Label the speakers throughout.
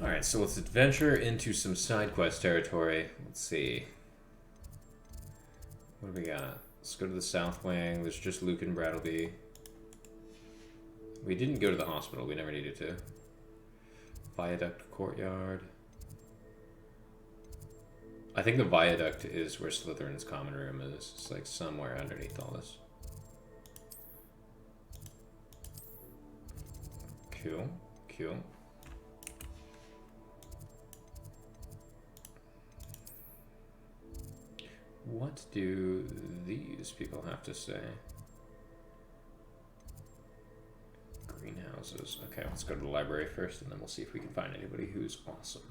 Speaker 1: Alright, so let's adventure into some side quest territory. Let's see. What do we got? Let's go to the South Wing. There's just Luke and Brattleby. We didn't go to the hospital. We never needed to. Viaduct Courtyard. I think the Viaduct is where Slytherin's common room is. It's like somewhere underneath all this. Cool. Cool. What do these people have to say? Greenhouses. Okay, let's go to the library first, and then we'll see if we can find anybody who's awesome.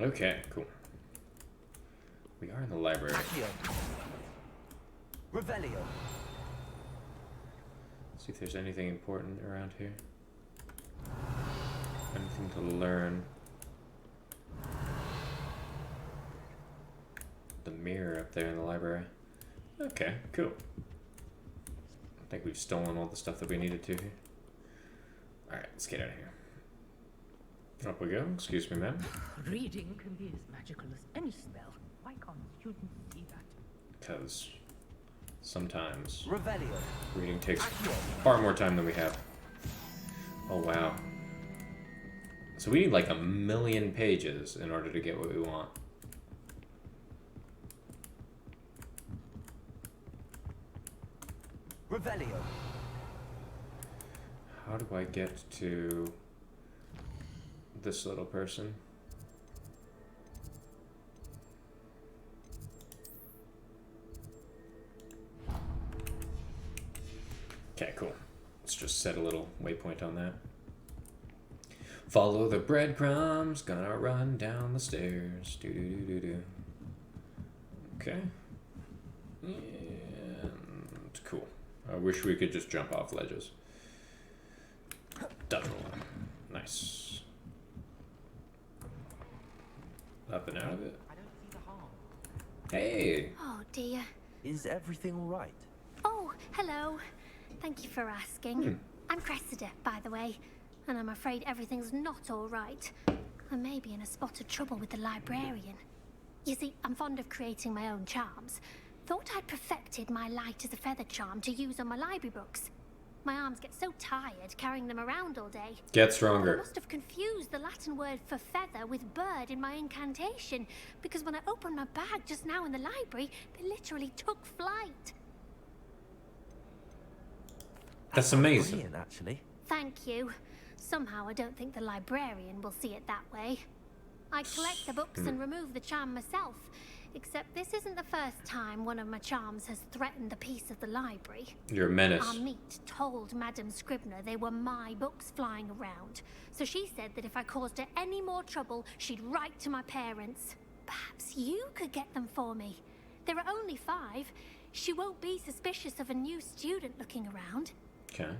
Speaker 1: Okay, cool. We are in the library.
Speaker 2: Accio. Revelio.
Speaker 1: See if there's anything important around here. Anything to learn. The mirror up there in the library. Okay, cool. I think we've stolen all the stuff that we needed to here. Alright, let's get out of here. Up we go. Excuse me, ma'am.
Speaker 3: Reading can be as magical as any spell. Why can't students see that?
Speaker 1: Because sometimes
Speaker 2: Revelio.
Speaker 1: reading takes
Speaker 2: Accio.
Speaker 1: far more time than we have. Oh, wow. So we need like 1,000,000 pages in order to get what we want.
Speaker 2: Revelio.
Speaker 1: How do I get to this little person? Okay, cool. Let's just set a little waypoint on that. Follow the breadcrumbs, gonna run down the stairs. Do do do do do. Okay. And cool. I wish we could just jump off ledges. Dodge roll. Nice. Up and out of it.
Speaker 2: I don't see the harm.
Speaker 1: Hey!
Speaker 4: Oh dear.
Speaker 2: Is everything all right?
Speaker 4: Oh, hello. Thank you for asking.
Speaker 1: Hmm.
Speaker 4: I'm Cressida, by the way, and I'm afraid everything's not all right. I may be in a spot of trouble with the librarian. You see, I'm fond of creating my own charms. Thought I'd perfected my light as a feather charm to use on my library books. My arms get so tired carrying them around all day.
Speaker 1: Get
Speaker 4: I
Speaker 1: stronger.
Speaker 4: must have confused the Latin word for feather with bird in my incantation, because when I opened my bag just now in the library, they literally took flight.
Speaker 1: That's amazing.
Speaker 2: Brilliant, actually.
Speaker 4: Thank you. Somehow I don't think the librarian will see it that way. I collect the books and remove the charm myself, except this isn't the first time one of my charms has threatened the peace of the library.
Speaker 1: You're a menace.
Speaker 4: Amit told Madame Scribner they were my books flying around, so she said that if I caused her any more trouble, she'd write to my parents. Perhaps you could get them for me. There are only 5. She won't be suspicious of a new student looking around.
Speaker 1: Okay.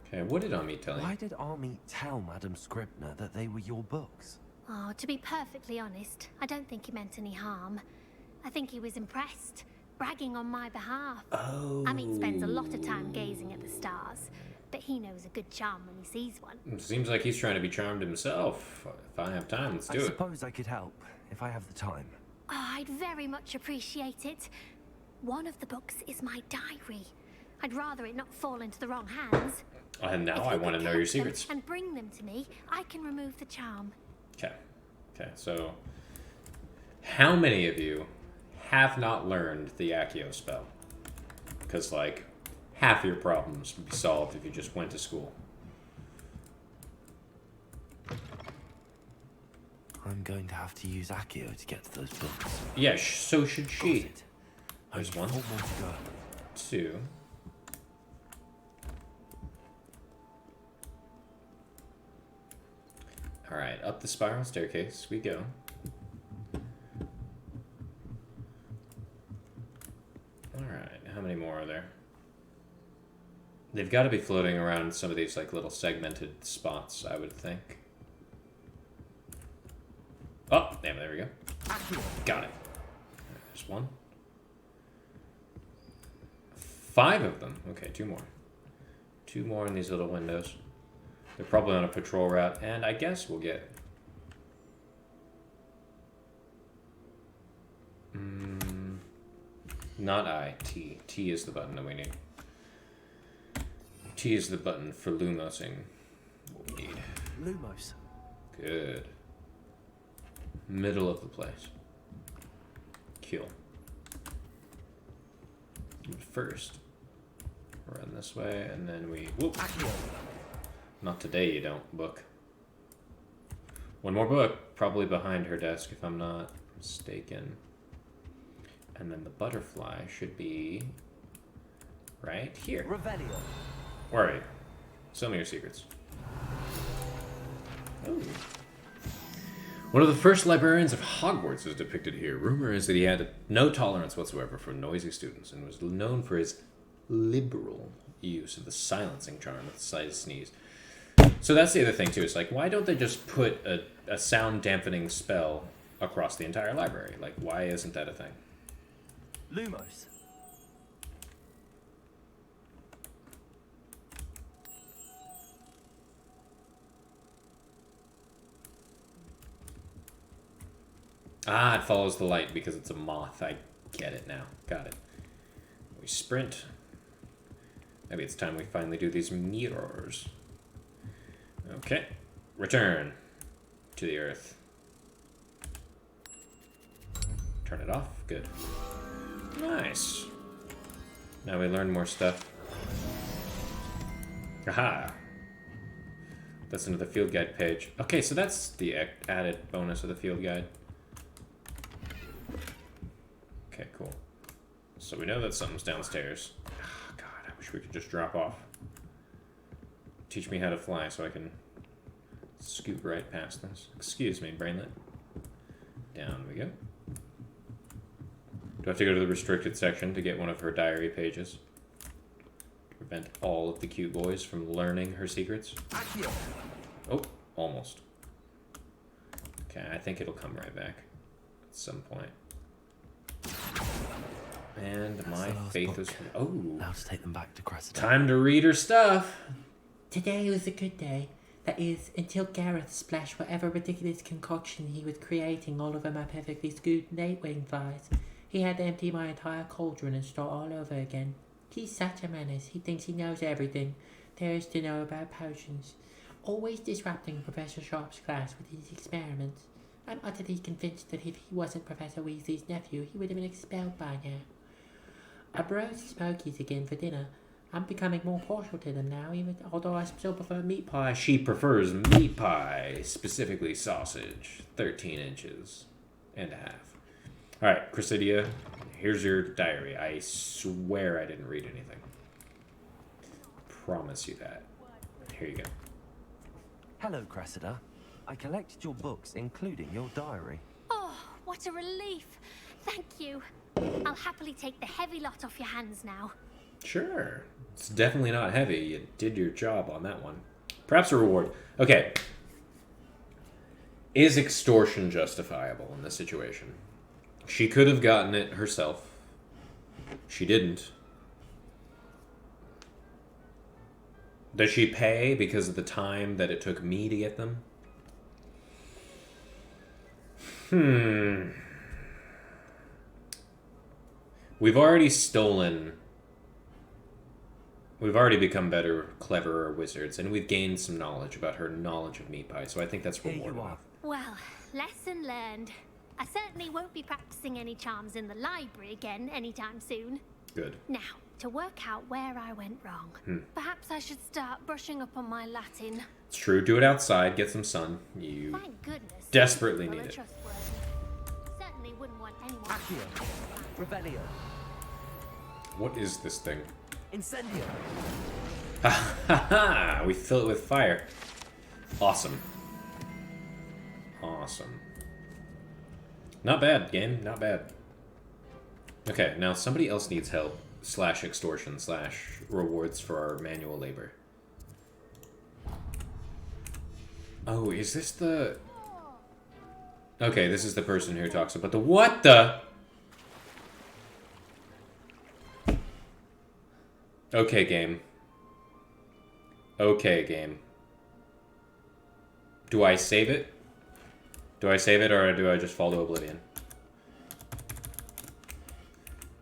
Speaker 1: Okay, what did Ami tell you?
Speaker 2: Why did Army tell Madame Scribner that they were your books?
Speaker 4: Oh, to be perfectly honest, I don't think he meant any harm. I think he was impressed, bragging on my behalf.
Speaker 1: Oh.
Speaker 4: Amit spends a lot of time gazing at the stars, but he knows a good charm when he sees one.
Speaker 1: Seems like he's trying to be charmed himself. If I have time, let's do
Speaker 2: I
Speaker 1: it.
Speaker 2: suppose I could help if I have the time.
Speaker 4: Oh, I'd very much appreciate it. One of the books is my diary. I'd rather it not fall into the wrong hands.
Speaker 1: And now
Speaker 4: If
Speaker 1: I
Speaker 4: you
Speaker 1: want to
Speaker 4: could
Speaker 1: know your
Speaker 4: count them
Speaker 1: secrets.
Speaker 4: and bring them to me, I can remove the charm.
Speaker 1: Okay. Okay, so how many of you have not learned the Accio spell? Because, like, half your problems would be solved if you just went to school.
Speaker 2: I'm going to have to use Accio to get to those books.
Speaker 1: Yeah, so should
Speaker 2: Got
Speaker 1: she.
Speaker 2: it.
Speaker 1: There's
Speaker 2: Only
Speaker 1: one.
Speaker 2: 4 more to go.
Speaker 1: 2. Alright, up the spiral staircase we go. Alright, how many more are there? They've got to be floating around some of these like little segmented spots, I would think. Oh, damn, there we go. Got it. There's one. 5 of them. Okay, 2 more. 2 more in these little windows. They're probably on a patrol route, and I guess we'll get... not I. T. T is the button that we need. T is the button for Lumosing what we need.
Speaker 2: Lumos.
Speaker 1: Good. Middle of the place. Kill. First, run this way, and then we... Whoop! Not today, you don't, book. One more book, probably behind her desk, if I'm not mistaken. And then the butterfly should be... right here.
Speaker 2: Revelio.
Speaker 1: Where are you? Show me your secrets. Ooh. One of the first librarians of Hogwarts is depicted here. Rumor is that he had no tolerance whatsoever for noisy students and was known for his liberal use of the silencing charm at the slightest sneeze. So that's the other thing, too. It's like, why don't they just put a sound dampening spell across the entire library? Like, why isn't that a thing?
Speaker 2: Lumos.
Speaker 1: Ah, it follows the light because it's a moth. I get it now. Got it. We sprint. Maybe it's time we finally do these mirrors. Okay. Return to the earth. Turn it off. Good. Nice. Now we learn more stuff. Aha! That's into the field guide page. Okay, so that's the added bonus of the field guide. Okay, cool. So we know that something's downstairs. Oh, God, I wish we could just drop off. Teach me how to fly so I can scoot right past this. Excuse me, brainlet. Down we go. Do I have to go to the restricted section to get one of her diary pages? To prevent all of the cute boys from learning her secrets? Oh, almost. Okay, I think it'll come right back at some point. And my faith is... Oh!
Speaker 2: Now to take them back to Cressida.
Speaker 1: Time to read her stuff!
Speaker 5: Today was a good day. That is, until Gareth splashed whatever ridiculous concoction he was creating all over my perfectly scooped Nightwing vase. He had to empty my entire cauldron and start all over again. He's such a menace. He thinks he knows everything there is to know about potions. Always disrupting Professor Sharp's class with his experiments. I'm utterly convinced that if he wasn't Professor Weasley's nephew, he would have been expelled by now. I broached Smokies again for dinner. I'm becoming more partial to them now, even although I still prefer meat pie.
Speaker 1: She prefers meat pie, specifically sausage, 13 inches and a half. Alright, Cressidia, here's your diary. I swear I didn't read anything. Promise you that. Here you go.
Speaker 2: Hello, Cressida. I collected your books, including your diary.
Speaker 4: Oh, what a relief. Thank you. I'll happily take the heavy lot off your hands now.
Speaker 1: Sure. It's definitely not heavy. You did your job on that one. Perhaps a reward. Okay. Is extortion justifiable in this situation? She could have gotten it herself. She didn't. Does she pay because of the time that it took me to get them? We've already stolen... We've already become better, cleverer wizards, and we've gained some knowledge about her knowledge of meat pie, so I think that's
Speaker 2: Here you
Speaker 1: rewarding.
Speaker 2: are.
Speaker 4: Well, lesson learned. I certainly won't be practicing any charms in the library again anytime soon.
Speaker 1: Good.
Speaker 4: Now, to work out where I went wrong, perhaps I should start brushing up on my Latin.
Speaker 1: It's true. Do it outside. Get some sun. You
Speaker 4: Thank goodness.
Speaker 1: desperately
Speaker 4: people
Speaker 1: need
Speaker 4: are
Speaker 1: it.
Speaker 4: trustworthy. Certainly wouldn't want anyone.
Speaker 2: Accio. Revelio.
Speaker 1: What is this thing?
Speaker 2: Incendio.
Speaker 1: Ha ha ha! We fill it with fire. Awesome. Awesome. Not bad, game. Not bad. Okay, now somebody else needs help. slash extortion slash rewards for our manual labor. Oh, is this the... Okay, this is the person who talks about the... What the... Okay, game. Okay, game. Do I save it? Do I save it, or do I just fall to oblivion?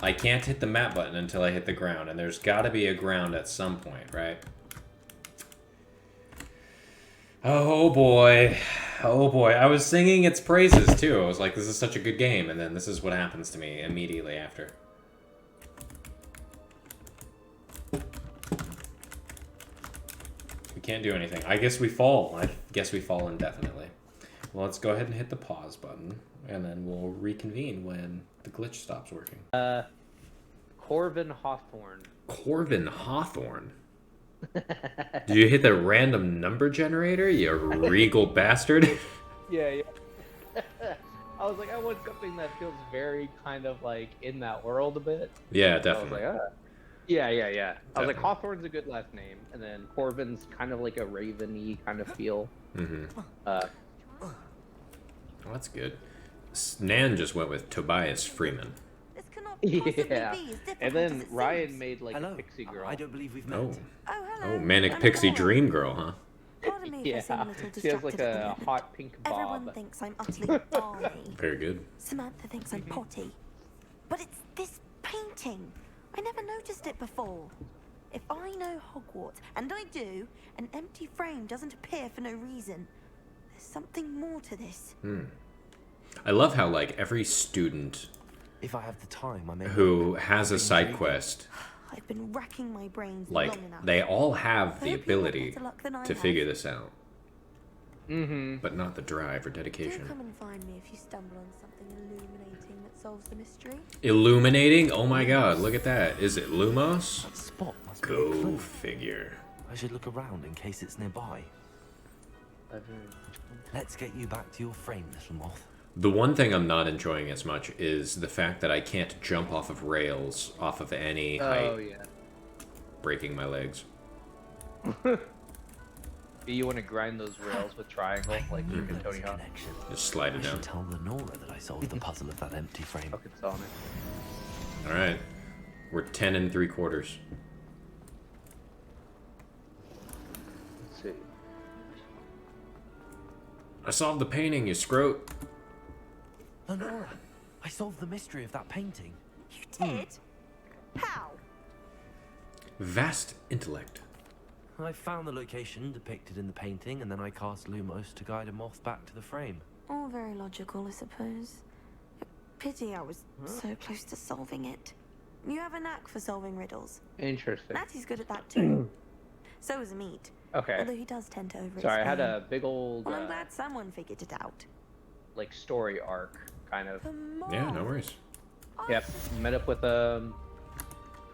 Speaker 1: I can't hit the map button until I hit the ground, and there's gotta be a ground at some point, right? Oh boy. Oh boy. I was singing its praises too. I was like, this is such a good game, and then this is what happens to me immediately after. We can't do anything. I guess we fall. I guess we fall indefinitely. Well, let's go ahead and hit the pause button, and then we'll reconvene when the glitch stops working.
Speaker 6: Corvin Hawthorne.
Speaker 1: Corvin Hawthorne? Did you hit the random number generator, you regal bastard?
Speaker 6: Yeah. I was like, I want something that feels very kind of like in that world a bit.
Speaker 1: Yeah,
Speaker 6: I was
Speaker 1: definitely.
Speaker 6: like, yeah. I was like,
Speaker 1: Definitely.
Speaker 6: Hawthorne's a good last name, and then Corvin's kind of like a raven-y kind of feel.
Speaker 1: Mm-hmm.
Speaker 6: Uh,
Speaker 1: Well, that's good. Nan just went with Tobias Freeman.
Speaker 7: This cannot possibly
Speaker 6: yeah.
Speaker 7: be as difficult
Speaker 6: And
Speaker 7: as
Speaker 6: then
Speaker 7: it
Speaker 6: Ryan
Speaker 7: seems.
Speaker 6: made like
Speaker 2: Hello.
Speaker 6: a pixie girl.
Speaker 2: I don't believe we've met.
Speaker 1: Oh.
Speaker 7: Oh, hello.
Speaker 1: Oh, Manic
Speaker 7: I'm
Speaker 1: Pixie
Speaker 7: Cora.
Speaker 1: Dream Girl, huh?
Speaker 7: Pardon me for seeming a little
Speaker 6: She has like
Speaker 7: distracted at the
Speaker 6: a
Speaker 7: moment.
Speaker 6: hot pink
Speaker 7: Everyone
Speaker 6: bob.
Speaker 7: thinks I'm utterly balmy.
Speaker 1: Very good.
Speaker 7: Samantha thinks I'm potty. But it's this painting. I never noticed it before. If I know Hogwarts, and I do, an empty frame doesn't appear for no reason. There's something more to this.
Speaker 1: I love how, like, every student
Speaker 2: If I have the time, I may.
Speaker 1: who has a side quest,
Speaker 7: I've been racking my brains
Speaker 1: like,
Speaker 7: long enough.
Speaker 1: they all have
Speaker 7: I
Speaker 1: the
Speaker 7: hope you have
Speaker 1: ability
Speaker 7: better luck than I
Speaker 1: to
Speaker 7: have.
Speaker 1: figure this out,
Speaker 6: Mm-hmm.
Speaker 1: but not the drive or
Speaker 7: Do
Speaker 1: dedication.
Speaker 7: come and find me if you stumble on something illuminating that solves the mystery.
Speaker 1: Illuminating? Oh my god, look at that. Is it Lumos?
Speaker 2: That spot must be a
Speaker 1: Go
Speaker 2: clue.
Speaker 1: figure.
Speaker 2: I should look around in case it's nearby. Let's get you back to your frame, little moth.
Speaker 1: The one thing I'm not enjoying as much is the fact that I can't jump off of rails off of any height,
Speaker 6: Oh yeah.
Speaker 1: breaking my legs.
Speaker 6: You want to grind those rails with triangle like
Speaker 2: Knew
Speaker 6: freaking
Speaker 2: there was
Speaker 6: Tony
Speaker 2: a
Speaker 6: Hawk.
Speaker 2: connection.
Speaker 1: Just slide
Speaker 2: I
Speaker 1: it
Speaker 2: should
Speaker 1: down.
Speaker 2: tell Lenora that I solved the puzzle of that empty frame.
Speaker 6: Fucking Sonic.
Speaker 1: Alright. We're 10 3/4.
Speaker 6: Let's see.
Speaker 1: I solved the painting, you scrote.
Speaker 2: Lenora, I solved the mystery of that painting.
Speaker 7: You did? How?
Speaker 1: Vast intellect.
Speaker 2: I found the location depicted in the painting, and then I cast Lumos to guide a moth back to the frame.
Speaker 7: All very logical, I suppose. Pity I was so close to solving it. You have a knack for solving riddles.
Speaker 6: Interesting.
Speaker 7: Matty's good at that too. So is Meat.
Speaker 6: Okay.
Speaker 7: Although he does tend to overexplain.
Speaker 6: Sorry, I had a big old
Speaker 7: Well, I'm glad someone figured it out.
Speaker 6: like story arc kind of.
Speaker 7: Come on.
Speaker 1: Yeah, no worries.
Speaker 6: Yep. Met up with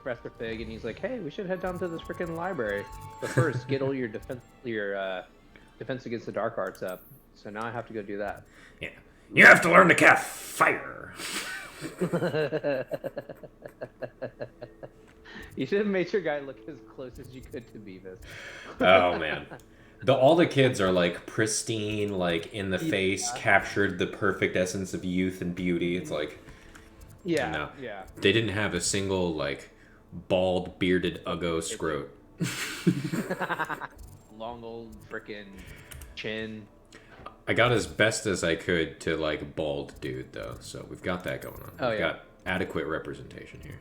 Speaker 6: Professor Fig, and he's like, "Hey, we should head down to this freaking library. But first, get all your defense against the dark arts up. So now I have to go do that."
Speaker 1: Yeah. You have to learn to cast fire.
Speaker 6: You should have made your guy look as close as you could to Beavis.
Speaker 1: Oh man. All the kids are like pristine, like in the face, captured the perfect essence of youth and beauty. It's like
Speaker 6: Yeah,
Speaker 1: no.
Speaker 6: yeah.
Speaker 1: They didn't have a single like bald bearded uggo scrote.
Speaker 6: Long old frickin' chin.
Speaker 1: I got as best as I could to like bald dude though, so we've got that going on.
Speaker 6: Oh,
Speaker 1: We've
Speaker 6: yeah.
Speaker 1: got adequate representation here.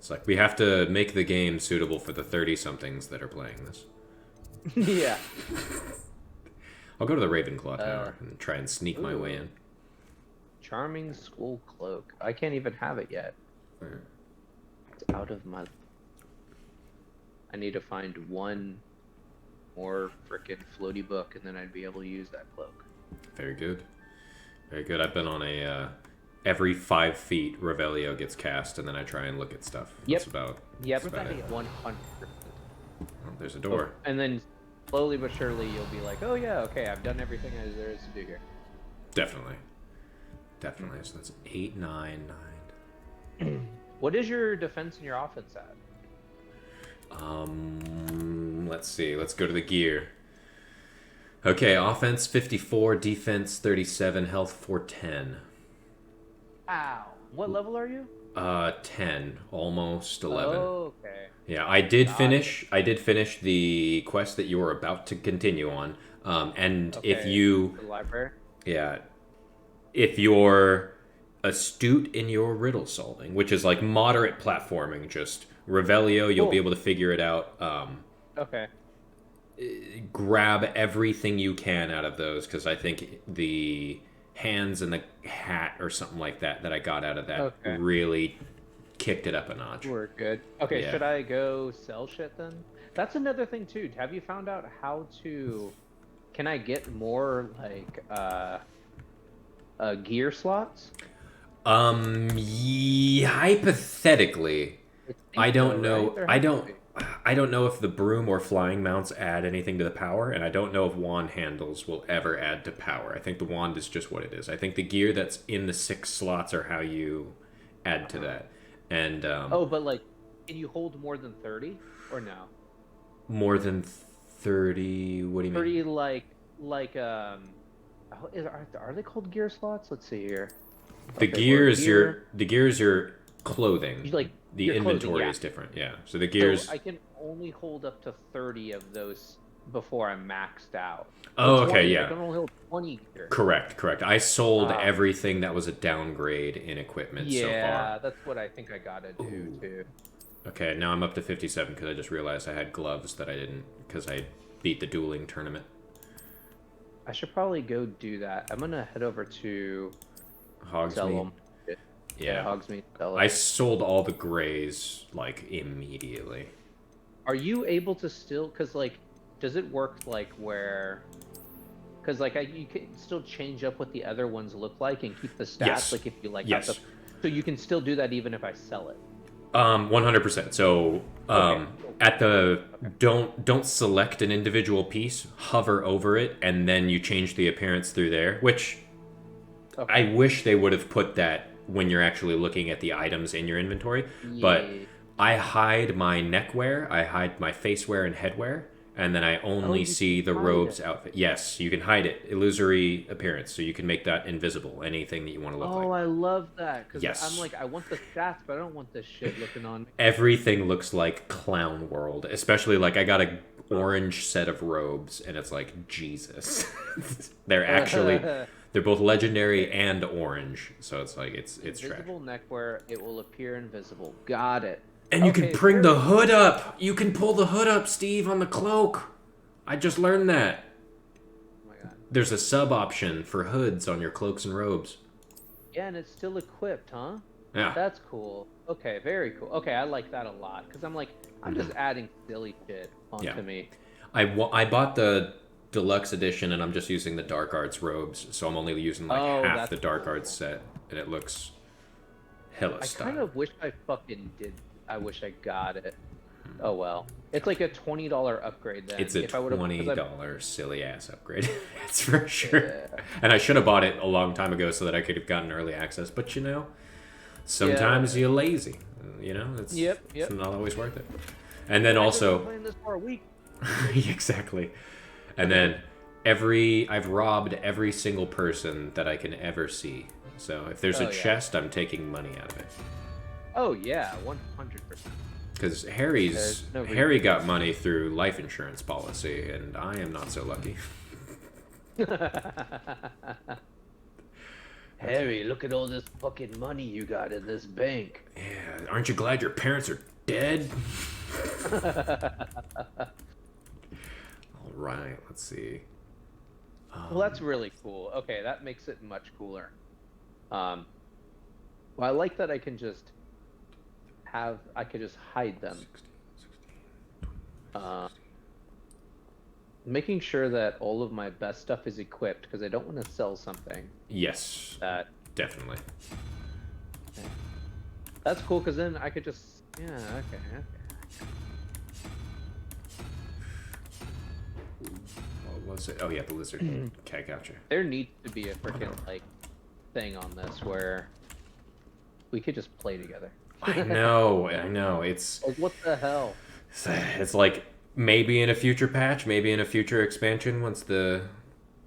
Speaker 1: It's like we have to make the game suitable for the 30-somethings that are playing this.
Speaker 6: Yeah.
Speaker 1: I'll go to the Ravenclaw Tower and try and sneak my way in.
Speaker 6: Charming school cloak. I can't even have it yet. It's out of my... I need to find one more frickin' floaty book, and then I'd be able to use that cloak.
Speaker 1: Very good. Very good. I've been on a every 5 feet Revelio gets cast, and then I try and look at stuff.
Speaker 6: Yep.
Speaker 1: That's about.
Speaker 6: Yep,
Speaker 1: That's about it.
Speaker 6: 100%.
Speaker 1: Oh, there's a door.
Speaker 6: And then slowly but surely you'll be like, oh yeah, okay, I've done everything there is to do here.
Speaker 1: Definitely. Definitely. So that's 8, 9, 9.
Speaker 6: What is your defense and your offense at?
Speaker 1: Let's see. Let's go to the gear. Okay, offense 54, defense 37, health 410.
Speaker 6: Ow. What level are you?
Speaker 1: 10, almost 11.
Speaker 6: Oh, okay.
Speaker 1: Yeah, I did finish the quest that you were about to continue on. And if you,
Speaker 6: The library.
Speaker 1: yeah, if you're astute in your riddle solving, which is like moderate platforming, just Revelio, you'll be able to figure it out.
Speaker 6: Okay.
Speaker 1: Grab everything you can out of those, because I think the hands and the hat or something like that I got out of that really kicked it up a notch.
Speaker 6: We're good. Okay,
Speaker 1: Yeah.
Speaker 6: should I go sell shit then? That's another thing too. Have you found out how to? Can I get more like gear slots?
Speaker 1: Hypothetically, I don't know.
Speaker 6: Right?
Speaker 1: I don't know if the broom or flying mounts add anything to the power, and I don't know if wand handles will ever add to power. I think the wand is just what it is. I think the gear that's in the 6 slots are how you add to that. And
Speaker 6: but like, can you hold more than 30 or no?
Speaker 1: more than 30. What do you mean?
Speaker 6: 30 are they called gear slots? Let's see here.
Speaker 1: The gear is your clothing.
Speaker 6: Like
Speaker 1: the
Speaker 6: your clothing,
Speaker 1: inventory
Speaker 6: yeah.
Speaker 1: is different. Yeah. So the gears.
Speaker 6: So I can only hold up to 30 of those before I'm maxed out.
Speaker 1: Oh,
Speaker 6: 20,
Speaker 1: okay, yeah.
Speaker 6: I can only hold 20 gear.
Speaker 1: Correct. I sold everything that was a downgrade in equipment so far.
Speaker 6: Yeah, that's what I think I gotta do too.
Speaker 1: Okay, now I'm up to 57 because I just realized I had gloves that I didn't because I beat the dueling tournament.
Speaker 6: I should probably go do that. I'm gonna head over to sell
Speaker 1: Hogsmeade.
Speaker 6: them.
Speaker 1: Yeah.
Speaker 6: Hogsmeade. Sell
Speaker 1: I
Speaker 6: it.
Speaker 1: sold all the grays like immediately.
Speaker 6: Are you able to still? Cause like, does it work like where? Cause like you can still change up what the other ones look like and keep the stats.
Speaker 1: Yes.
Speaker 6: Like if you like,
Speaker 1: Yes.
Speaker 6: have the, so you can still do that even if I sell it.
Speaker 1: 100%. So at the don't select an individual piece, hover over it, and then you change the appearance through there. Which I wish they would have put that when you're actually looking at the items in your inventory. But I hide my neckwear, I hide my facewear and headwear, and then I only see the robes outfit. Yes, you can hide it. Illusory appearance, so you can make that invisible. Anything that you want to look like.
Speaker 6: Oh, I love that. Because
Speaker 1: Yes.
Speaker 6: I'm like, I want the stats, but I don't want this shit looking on me.
Speaker 1: Everything looks like Clown World, especially like I got a orange set of robes, and it's like Jesus. They're actually they're both legendary and orange, so it's like it's trash.
Speaker 6: Invisible neckwear, it will appear invisible. Got it.
Speaker 1: And you
Speaker 6: Okay,
Speaker 1: can bring the hood up. You can pull the hood up, Steve, on the cloak. I just learned that.
Speaker 6: Oh my god.
Speaker 1: There's a sub option for hoods on your cloaks and robes.
Speaker 6: Yeah, and it's still equipped, huh?
Speaker 1: Yeah.
Speaker 6: That's cool. Okay, very cool. Okay, I like that a lot because I'm like, I'm just adding silly shit onto me.
Speaker 1: I bought the deluxe edition, and I'm just using the Dark Arts robes, so I'm only using like half
Speaker 6: that's
Speaker 1: the Dark
Speaker 6: cool.
Speaker 1: Arts set, and it looks hella
Speaker 6: I
Speaker 1: style.
Speaker 6: kind of wish I fucking did. I wish I got it. Oh well. It's like a $20 upgrade then.
Speaker 1: It's a
Speaker 6: If I would've- 'cause I-
Speaker 1: $20 silly ass upgrade. That's for sure.
Speaker 6: Yeah.
Speaker 1: And I should have bought it a long time ago so that I could have gotten early access. But you know, sometimes you're lazy. You know, it's not always worth it. And then
Speaker 6: I've been
Speaker 1: also,
Speaker 6: playing this for a week.
Speaker 1: exactly. And then I've robbed every single person that I can ever see. So if there's a chest, I'm taking money out of it.
Speaker 6: Oh yeah, 100%.
Speaker 1: Because
Speaker 6: There's no reason.
Speaker 1: Harry got money through life insurance policy, and I am not so lucky.
Speaker 6: Harry, look at all this fucking money you got in this bank.
Speaker 1: Yeah, aren't you glad your parents are dead? All right, let's see.
Speaker 6: Well, that's really cool. Okay, that makes it much cooler. Well, I like that I can just hide them. Making sure that all of my best stuff is equipped because I don't want to sell something.
Speaker 1: Yes,
Speaker 6: That
Speaker 1: definitely.
Speaker 6: that's cool because then I could just okay.
Speaker 1: What was it? Oh yeah, the lizard. Okay, gotcha.
Speaker 6: There needs to be a freaking like thing on this where We could just play together.
Speaker 1: I know. It's
Speaker 6: Like, what the hell?
Speaker 1: it's like maybe in a future patch, maybe in a future expansion once the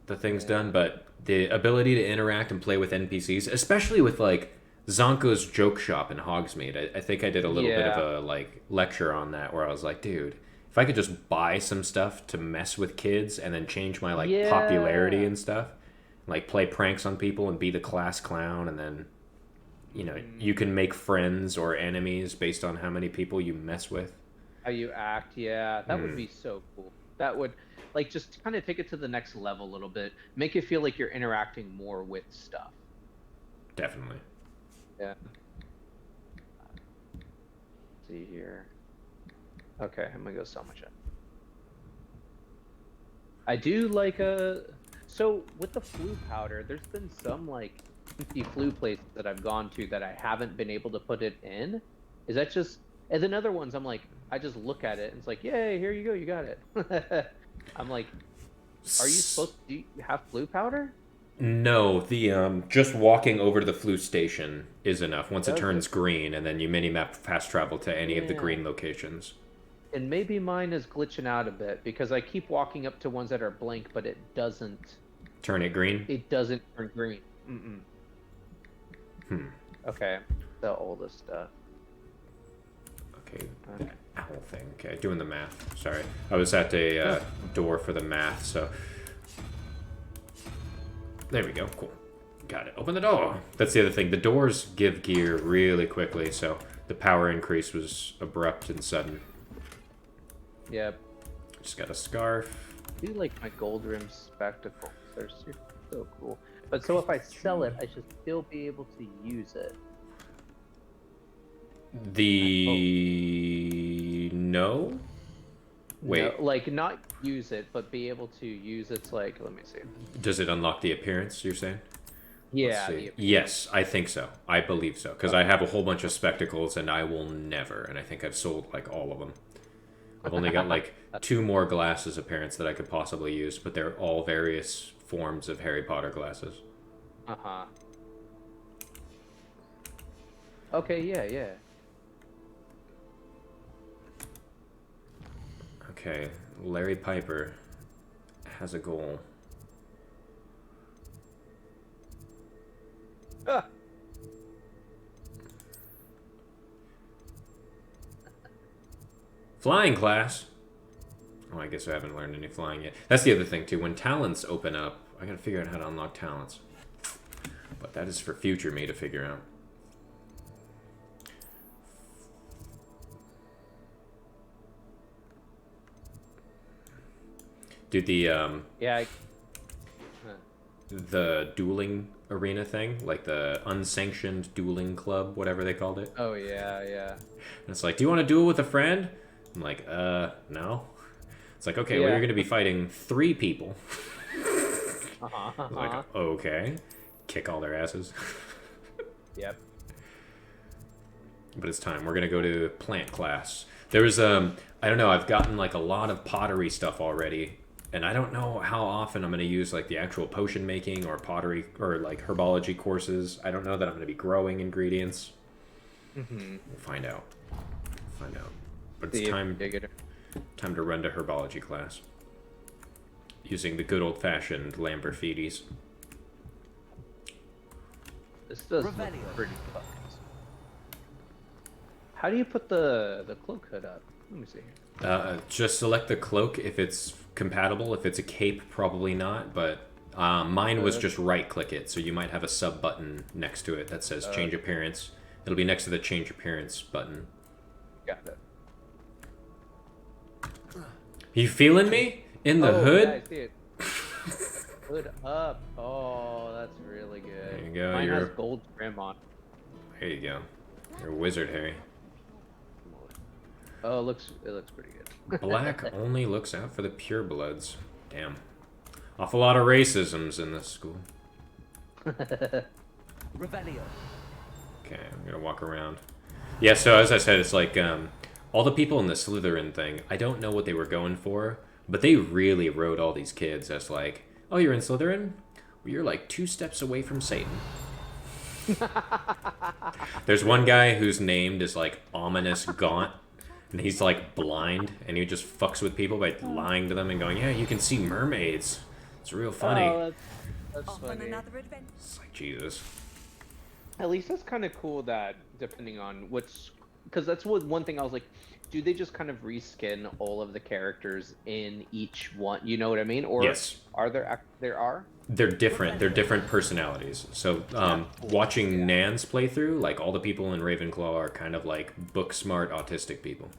Speaker 1: thing's done, but the ability to interact and play with NPCs, especially with like Zonko's joke shop in Hogsmeade. I think I did a little bit of a like lecture on that where I was like, dude, if I could just buy some stuff to mess with kids and then change my like popularity and stuff, like play pranks on people and be the class clown, and then you know, you can make friends or enemies based on how many people you mess with.
Speaker 6: How you act, yeah. That would be so cool. That would, like, just kind of take it to the next level a little bit. Make it feel like you're interacting more with stuff.
Speaker 1: Definitely.
Speaker 6: Yeah. Let's see here. Okay, I'm gonna go sell my shit. I do like so with the flu powder, there's been some like empty flu places that I've gone to that I haven't been able to put it in. Is that just, and then other ones I'm like, I just look at it and it's like, yay, here you go, you got it. I'm like, are you supposed to have flu powder?
Speaker 1: No, the just walking over to the flu station is enough. Once it turns green, and then you minimap fast travel to any of the green locations.
Speaker 6: And maybe mine is glitching out a bit because I keep walking up to ones that are blank, but it doesn't
Speaker 1: turn it green.
Speaker 6: It doesn't turn green. Okay, sell all this stuff.
Speaker 1: Okay, owl thing. Okay, doing the math. Sorry, I was at a door for the math, so there we go. Cool, got it. Open the door. That's the other thing. The doors give gear really quickly, so the power increase was abrupt and sudden.
Speaker 6: Yep.
Speaker 1: Just got a scarf.
Speaker 6: I do like my gold rim spectacles. They're so cool. But so if I sell it, I should still be able to use it.
Speaker 1: No? Wait.
Speaker 6: No, like not use it, but be able to use its like, let me see.
Speaker 1: Does it unlock the appearance, you're saying?
Speaker 6: Yeah.
Speaker 1: Yes, I think so. I believe so. Because I have a whole bunch of spectacles and I will never. And I think I've sold like all of them. I've only got like 2 more glasses appearance that I could possibly use, but they're all various forms of Harry Potter glasses.
Speaker 6: Okay, yeah.
Speaker 1: Okay, Larry Piper has a goal. Flying class. Oh, I guess I haven't learned any flying yet. That's the other thing too. When talents open up, I gotta figure out how to unlock talents. But that is for future me to figure out. Dude, the dueling arena thing, like the unsanctioned dueling club, whatever they called it.
Speaker 6: Oh yeah.
Speaker 1: And it's like, do you want to duel with a friend? I'm like, no. It's like, okay, well, you're going to be fighting 3 people. Like, okay. Kick all their asses.
Speaker 6: Yep.
Speaker 1: But it's time. We're going to go to plant class. There was, I don't know, I've gotten like a lot of pottery stuff already. And I don't know how often I'm going to use like the actual potion making or pottery or like herbology courses. I don't know that I'm going to be growing ingredients. We'll find out. But it's time to run to herbology class. Using the good old-fashioned Lamberfides.
Speaker 6: This does look pretty fucking. How do you put the cloak hood up? Let me see.
Speaker 1: Just select the cloak if it's compatible. If it's a cape, probably not. But mine was just right-click it, so you might have a sub-button next to it that says Change Appearance. It'll be next to the Change Appearance button.
Speaker 6: Got it.
Speaker 1: You feeling me? In the hood?
Speaker 6: Yeah, I see it. Hood up. Oh, that's really good.
Speaker 1: There you go.
Speaker 6: Mine has gold trim on.
Speaker 1: There you go. You're a wizard, Harry.
Speaker 6: Oh, it looks pretty good.
Speaker 1: Black only looks out for the purebloods. Damn. Awful lot of racisms in this school.
Speaker 2: Revelio.
Speaker 1: Okay, I'm gonna walk around. Yeah, so as I said, it's like all the people in the Slytherin thing, I don't know what they were going for, but they really wrote all these kids as like, oh, you're in Slytherin? Well, you're like 2 steps away from Satan. There's one guy whose name is like Ominous Gaunt, and he's like blind, and he just fucks with people by lying to them and going, "Yeah, you can see mermaids." It's real funny.
Speaker 6: Oh, that's
Speaker 7: Off on
Speaker 6: funny.
Speaker 7: another adventure.
Speaker 1: It's like Jesus.
Speaker 6: At least that's kind of cool that depending on what's, because that's one thing I was like, do they just kind of reskin all of the characters in each one? You know what I mean? Or
Speaker 1: Yes.
Speaker 6: are there are?
Speaker 1: They're different. They're different personalities. So, watching Nan's playthrough, like all the people in Ravenclaw are kind of like book smart autistic people.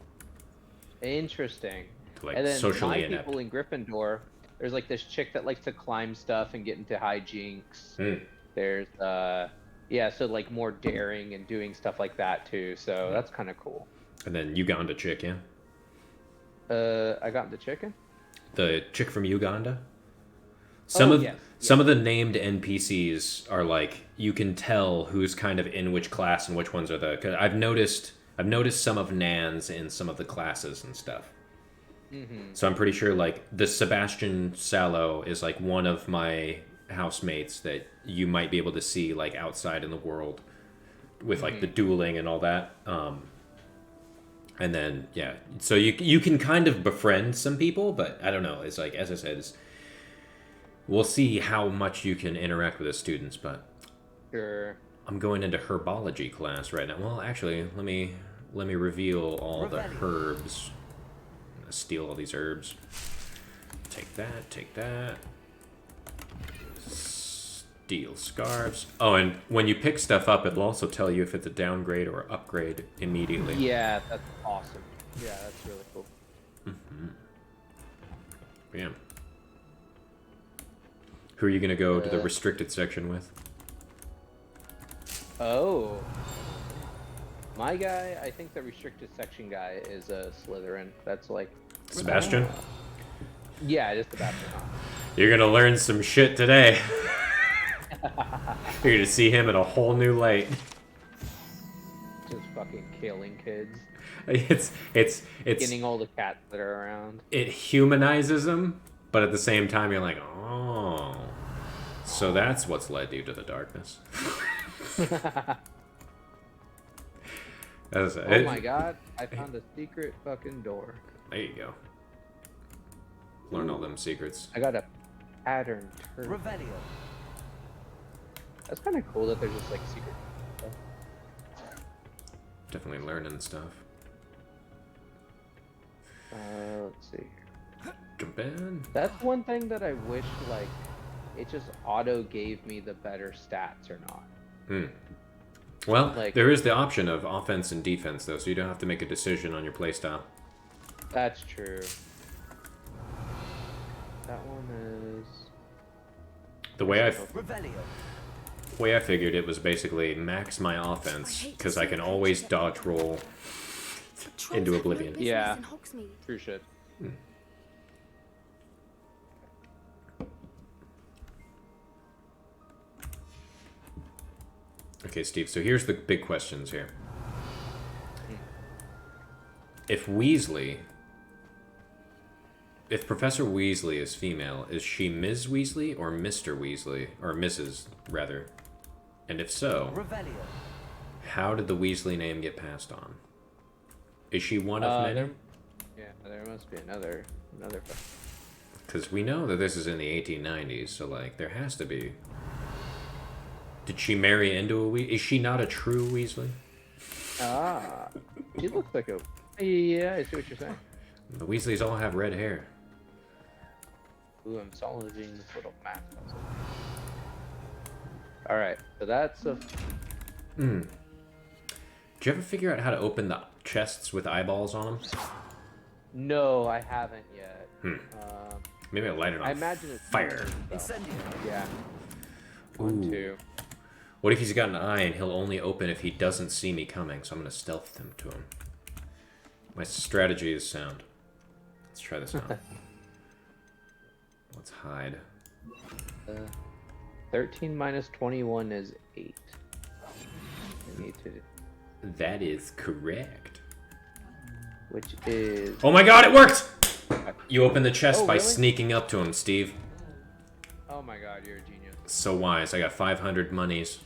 Speaker 6: Interesting.
Speaker 1: Like
Speaker 6: And then
Speaker 1: socially
Speaker 6: my
Speaker 1: inept.
Speaker 6: people in Gryffindor, there's like this chick that likes to climb stuff and get into hijinks. There's yeah, so like more daring and doing stuff like that too. So that's kind of cool.
Speaker 1: And then Uganda chick, yeah.
Speaker 6: I got the chicken.
Speaker 1: The chick from Uganda.
Speaker 6: Yes.
Speaker 1: Some of the named NPCs are like you can tell who's kind of in which class and which ones are the. Cause I've noticed some of Nan's in some of the classes and stuff. So I'm pretty sure like the Sebastian Sallow is like one of my housemates that you might be able to see like outside in the world with like the dueling and all that. And then yeah, so you can kind of befriend some people, but I don't know. It's like as I said, we'll see how much you can interact with the students. But
Speaker 6: Sure.
Speaker 1: I'm going into herbology class right now. Well, actually, let me reveal all the herbs. I'm gonna steal all these herbs. Take that. Take that. Steal scarves. Oh, and when you pick stuff up, it'll also tell you if it's a downgrade or upgrade immediately.
Speaker 6: Yeah, that's awesome. Yeah, that's really cool.
Speaker 1: Yeah. Who are you gonna go to the restricted section with?
Speaker 6: Oh. My guy, I think the restricted section guy is a Slytherin. That's like...
Speaker 1: Sebastian?
Speaker 6: Yeah, just about.
Speaker 1: You're gonna learn some shit today. You're gonna see him in a whole new light.
Speaker 6: Just fucking killing kids.
Speaker 1: It's
Speaker 6: Getting all the cats that are around.
Speaker 1: it humanizes him, but at the same time you're like, oh, so that's what's led you to the darkness.
Speaker 6: Oh my god, I found a secret fucking door.
Speaker 1: There you go. Learn all them secrets.
Speaker 6: I got a pattern turn.
Speaker 2: Revelio.
Speaker 6: That's kind of cool that there's just like secret stuff.
Speaker 1: Definitely learning stuff.
Speaker 6: Let's see.
Speaker 1: Jump in.
Speaker 6: That's one thing that I wish like it just auto gave me the better stats or not.
Speaker 1: Well,
Speaker 6: Like-
Speaker 1: there is the option of offense and defense, though, so you don't have to make a decision on your playstyle.
Speaker 6: That's true. That one is.
Speaker 1: The way
Speaker 2: Revelio.
Speaker 1: I figured it was basically max my offense, because I can always dodge roll into oblivion.
Speaker 6: Yeah. True shit.
Speaker 1: Okay, Steve, so here's the big questions here. If Professor Weasley is female, is she Ms. Weasley or Mr. Weasley? Or Mrs., rather? And if so,
Speaker 2: Revelio.
Speaker 1: how did the Weasley name get passed on? Is she one of many?
Speaker 6: Yeah, there must be another.
Speaker 1: Because we know that this is in the 1890s, so, like, there has to be. Did she marry into a Weasley? Is she not a true Weasley?
Speaker 6: Ah, she looks like a. Yeah, I see what you're saying.
Speaker 1: The Weasleys all have red hair.
Speaker 6: Ooh, I'm solving this little math puzzle. All right, so that's a.
Speaker 1: Did you ever figure out how to open the chests with eyeballs on them?
Speaker 6: No, I haven't yet.
Speaker 1: Maybe I'll light it on
Speaker 6: I imagine it's
Speaker 1: fire.
Speaker 2: Incendio.
Speaker 6: Yeah.
Speaker 1: Ooh.
Speaker 6: 1, 2.
Speaker 1: What if he's got an eye and he'll only open if he doesn't see me coming, so I'm going to stealth him to him. My strategy is sound. Let's try this out. Let's hide.
Speaker 6: 13 minus 21 is 8. I need to.
Speaker 1: That is correct.
Speaker 6: Which is.
Speaker 1: Oh my god, it worked! You open the chest
Speaker 6: Oh,
Speaker 1: by
Speaker 6: really?
Speaker 1: sneaking up to him, Steve.
Speaker 6: Oh my god, you're a genius.
Speaker 1: So wise. I got 500 monies.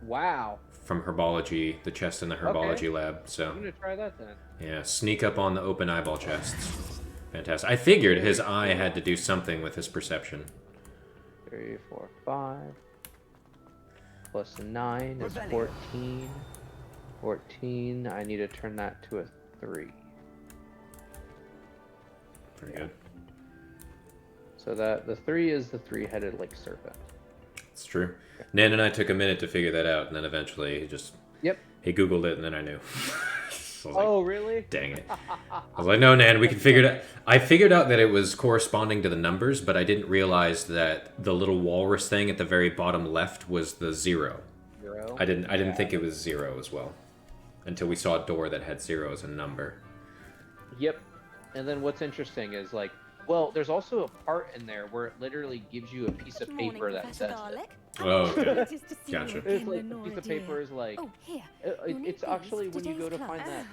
Speaker 6: Wow.
Speaker 1: from herbology, the chest in the herbology lab. So
Speaker 6: I'm gonna try that then.
Speaker 1: yeah, sneak up on the open eyeball chests. Fantastic. I figured his eye had to do something with his perception.
Speaker 6: 3, 4, 5. Plus 9 is 14. 14. I need to turn that to a 3.
Speaker 1: Pretty good.
Speaker 6: So that the 3 is the 3-headed like serpent.
Speaker 1: It's true. Nan and I took a minute to figure that out, and then eventually he Googled it, and then I knew. So I was like,
Speaker 6: Really?
Speaker 1: dang it. I was like, no, Nan, we can figure it out. I figured out that it was corresponding to the numbers, but I didn't realize that the little walrus thing at the very bottom left was the 0.
Speaker 6: 0?
Speaker 1: I didn't think it was 0 as well. Until we saw a door that had 0 as a number.
Speaker 6: Yep. And then what's interesting is like, well, there's also a part in there where it literally gives you a piece of paper that says it.
Speaker 1: Oh, okay.
Speaker 7: Noticed to see you
Speaker 1: Gotcha.
Speaker 6: It's
Speaker 7: again,
Speaker 6: like a
Speaker 7: Lenora,
Speaker 6: piece of
Speaker 7: dear.
Speaker 6: paper is like,
Speaker 7: Oh, here. You'll need
Speaker 6: it's
Speaker 7: these
Speaker 6: actually
Speaker 7: for
Speaker 6: when you go to
Speaker 7: today's
Speaker 6: find
Speaker 7: class.
Speaker 6: that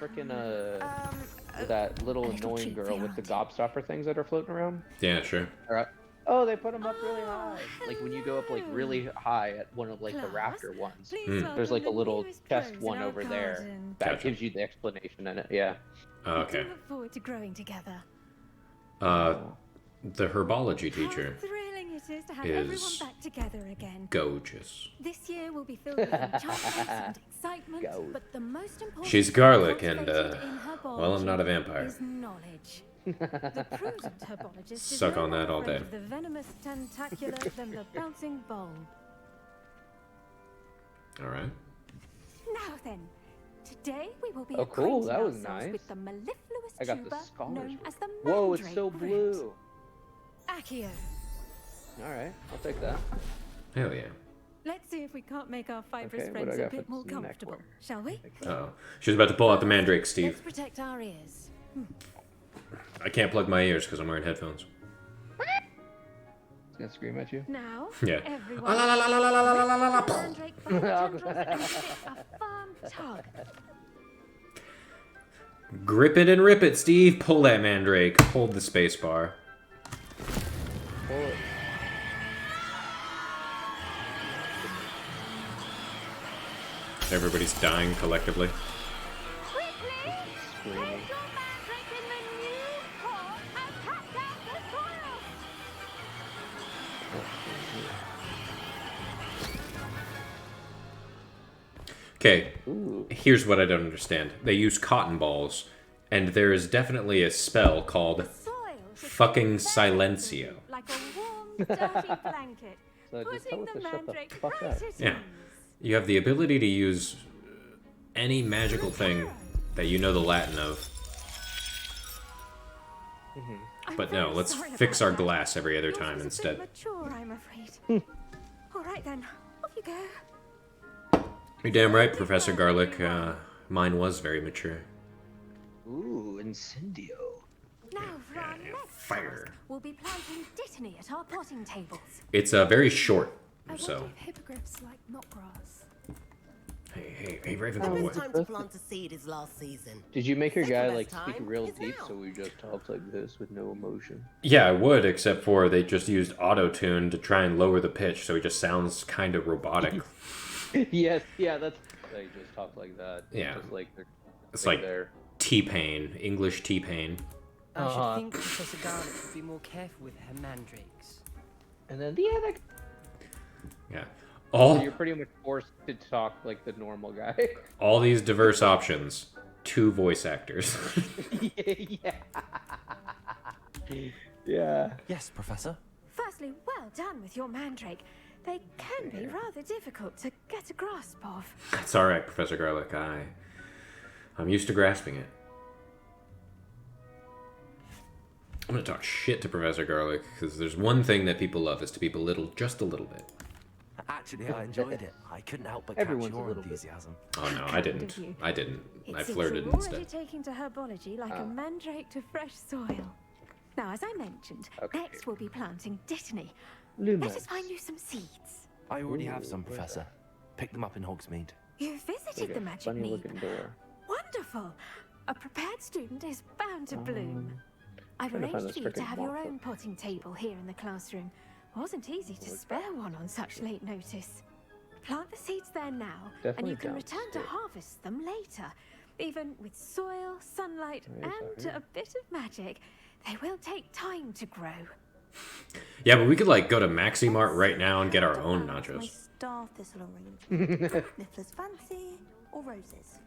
Speaker 6: frickin' that little
Speaker 7: a little
Speaker 6: annoying
Speaker 7: treat for
Speaker 6: girl
Speaker 7: your
Speaker 6: with the
Speaker 7: auntie.
Speaker 6: gobstopper things that are floating around.
Speaker 1: Yeah, sure.
Speaker 6: Alright. Oh, they put them up really high. Like when you go up like really high at one of like the
Speaker 7: Class,
Speaker 6: rafter ones.
Speaker 7: please
Speaker 6: There's like a
Speaker 7: welcome the
Speaker 6: little
Speaker 7: newest
Speaker 6: chest
Speaker 7: pros
Speaker 6: one
Speaker 7: in our
Speaker 6: over there
Speaker 7: garden.
Speaker 6: that
Speaker 1: Gotcha.
Speaker 6: gives you the explanation in it. Yeah.
Speaker 1: Oh,
Speaker 7: We
Speaker 1: okay.
Speaker 7: do look forward to growing together.
Speaker 1: The herbology teacher
Speaker 7: How thrilling it is to have
Speaker 1: is
Speaker 7: everyone back together again.
Speaker 1: gorgeous.
Speaker 7: This year will be filled with enchantments and excitement,
Speaker 6: Go.
Speaker 7: but the most important
Speaker 1: She's
Speaker 7: thing
Speaker 1: garlic and,
Speaker 7: cultivated in
Speaker 1: well, I'm not a
Speaker 7: herbology
Speaker 1: vampire.
Speaker 7: is knowledge. The prudent herbologist is
Speaker 1: Suck
Speaker 7: no
Speaker 1: on that
Speaker 7: more
Speaker 1: all
Speaker 7: afraid
Speaker 1: day.
Speaker 7: of the venomous tentacular than the bouncing bulb.
Speaker 1: Alright.
Speaker 7: Now then, today we will be
Speaker 6: Oh, cool,
Speaker 7: acquainting
Speaker 6: that was
Speaker 7: ourselves
Speaker 6: nice.
Speaker 7: with the mellifluous
Speaker 6: I got the
Speaker 7: tuber
Speaker 6: scholars
Speaker 7: known
Speaker 6: room.
Speaker 7: as the
Speaker 6: Whoa, it's
Speaker 7: mandrake
Speaker 6: so
Speaker 7: root.
Speaker 6: blue.
Speaker 7: Accio.
Speaker 6: Alright, I'll take that.
Speaker 1: Hell yeah.
Speaker 7: Let's see if we can't make our fibrous
Speaker 6: Okay, what do
Speaker 7: friends
Speaker 6: I
Speaker 7: a
Speaker 6: got
Speaker 7: bit
Speaker 6: for
Speaker 7: more
Speaker 6: neck
Speaker 7: comfortable,
Speaker 6: wear?
Speaker 7: shall we?
Speaker 1: Oh. She was about to pull out the mandrake,
Speaker 7: Let's
Speaker 1: Steve.
Speaker 7: protect our ears.
Speaker 1: I can't plug my ears because I'm wearing headphones.
Speaker 6: It's gonna scream at you.
Speaker 7: Now,
Speaker 1: Yeah.
Speaker 7: everyone,
Speaker 1: Ah, la, la, la, la, la, la, la, la, la, la.
Speaker 7: grip the mandrake by the tendrils and give it a firm tug.
Speaker 1: Grip it and rip it, Steve. Pull that mandrake. Hold the space bar.
Speaker 6: Pull it.
Speaker 1: Everybody's dying collectively.
Speaker 7: Quickly!
Speaker 6: Screaming.
Speaker 7: Your mandrake in the new pot and cut down the soil!
Speaker 1: Okay,
Speaker 6: Ooh.
Speaker 1: here's what I don't understand. They use cotton balls, and there is definitely a spell called
Speaker 7: Soil should
Speaker 1: fucking
Speaker 7: stay very
Speaker 1: silencio.
Speaker 7: smooth, like a warm, dirty blanket.
Speaker 6: So just tell
Speaker 7: Putting
Speaker 6: it
Speaker 7: the
Speaker 6: to shut the
Speaker 7: mandrake
Speaker 6: fuck
Speaker 7: right
Speaker 6: up.
Speaker 7: at
Speaker 1: Yeah.
Speaker 7: ease.
Speaker 1: You have the ability to use any magical thing that you know the Latin of.
Speaker 7: I'm
Speaker 1: But no,
Speaker 7: very
Speaker 1: let's
Speaker 7: sorry
Speaker 1: fix
Speaker 7: about
Speaker 1: our
Speaker 7: that.
Speaker 1: glass every other
Speaker 7: Yours
Speaker 1: time
Speaker 7: was a
Speaker 1: instead.
Speaker 7: bit mature, I'm afraid. All right then, off you go.
Speaker 1: You're damn right, Professor Garlic. Mine was very mature.
Speaker 6: Ooh, incendio.
Speaker 7: Now for our next
Speaker 1: Fire.
Speaker 7: task, we'll be planting dittany at our potting tables.
Speaker 1: It's very short,
Speaker 8: I wonder
Speaker 1: so.
Speaker 8: if hippogriffs like knot grass.
Speaker 1: Hey, Raven
Speaker 9: Best time to plant a seed is last season.
Speaker 6: Did you make your
Speaker 9: Second
Speaker 6: guy
Speaker 9: best
Speaker 6: like speak
Speaker 9: time
Speaker 6: real
Speaker 9: is
Speaker 6: deep
Speaker 9: now.
Speaker 6: so we just talked like this with no emotion?
Speaker 1: Yeah, I would, except for they just used auto-tune to try and lower the pitch, so he just sounds kind of robotic.
Speaker 6: Yes, yeah, that's they just talk like that.
Speaker 1: Yeah.
Speaker 6: Just like they're
Speaker 1: It's like
Speaker 6: there.
Speaker 1: T-Pain, English T-Pain.
Speaker 10: I
Speaker 6: Uh-huh.
Speaker 10: should think Professor Garlic would be more careful with her mandrakes.
Speaker 6: And then yeah, like
Speaker 1: Yeah.
Speaker 6: so
Speaker 1: All
Speaker 6: you're pretty much forced to talk like the normal guy.
Speaker 1: all these diverse options. 2 voice actors.
Speaker 6: Yeah. Yeah.
Speaker 2: Yes, Professor.
Speaker 7: Firstly, well done with your mandrake. They can be rather difficult to get a grasp of.
Speaker 1: It's alright, Professor Garlic. I'm used to grasping it. I'm gonna talk shit to Professor Garlic, because there's one thing that people love is to be belittled just a little bit.
Speaker 2: Actually, I enjoyed it. I couldn't help but
Speaker 6: Everyone's
Speaker 2: catch
Speaker 6: a
Speaker 2: your
Speaker 6: little bit.
Speaker 2: enthusiasm.
Speaker 1: Oh no, I
Speaker 7: Kind
Speaker 1: didn't.
Speaker 7: of you.
Speaker 1: I didn't.
Speaker 7: It
Speaker 1: I
Speaker 7: seems
Speaker 1: flirted
Speaker 7: you're already
Speaker 1: instead.
Speaker 7: taking to herbology like
Speaker 6: Oh.
Speaker 7: a mandrake to fresh soil. Now, as I mentioned,
Speaker 6: Okay.
Speaker 7: next we'll be planting dittany.
Speaker 6: Lumos.
Speaker 7: Let us find you some seeds.
Speaker 2: I already have
Speaker 6: Ooh,
Speaker 2: some,
Speaker 6: where's
Speaker 2: Professor. Picked them up in Hogsmeade.
Speaker 7: You visited
Speaker 6: Like
Speaker 7: the
Speaker 6: a
Speaker 7: magic
Speaker 6: funny
Speaker 7: mead.
Speaker 6: looking door.
Speaker 7: Wonderful. A prepared student is bound to bloom. I've
Speaker 6: trying to find
Speaker 7: arranged
Speaker 6: this
Speaker 7: for you to
Speaker 6: frickin'
Speaker 7: have your
Speaker 6: moth
Speaker 7: own potting table here in the classroom. Wasn't easy to spare one on such late notice.
Speaker 11: Plant the seeds there now,
Speaker 6: Definitely
Speaker 11: and you can
Speaker 6: don't
Speaker 11: return to
Speaker 6: stick.
Speaker 11: harvest them later. Even with soil, sunlight,
Speaker 6: Yes,
Speaker 11: and
Speaker 6: I
Speaker 11: a bit of magic, they will take time to grow.
Speaker 1: Yeah, but we could like go to Maxi Mart right now and get our own
Speaker 7: My
Speaker 1: nachos.
Speaker 7: star thistle arrangement. Niffler's fancy or roses?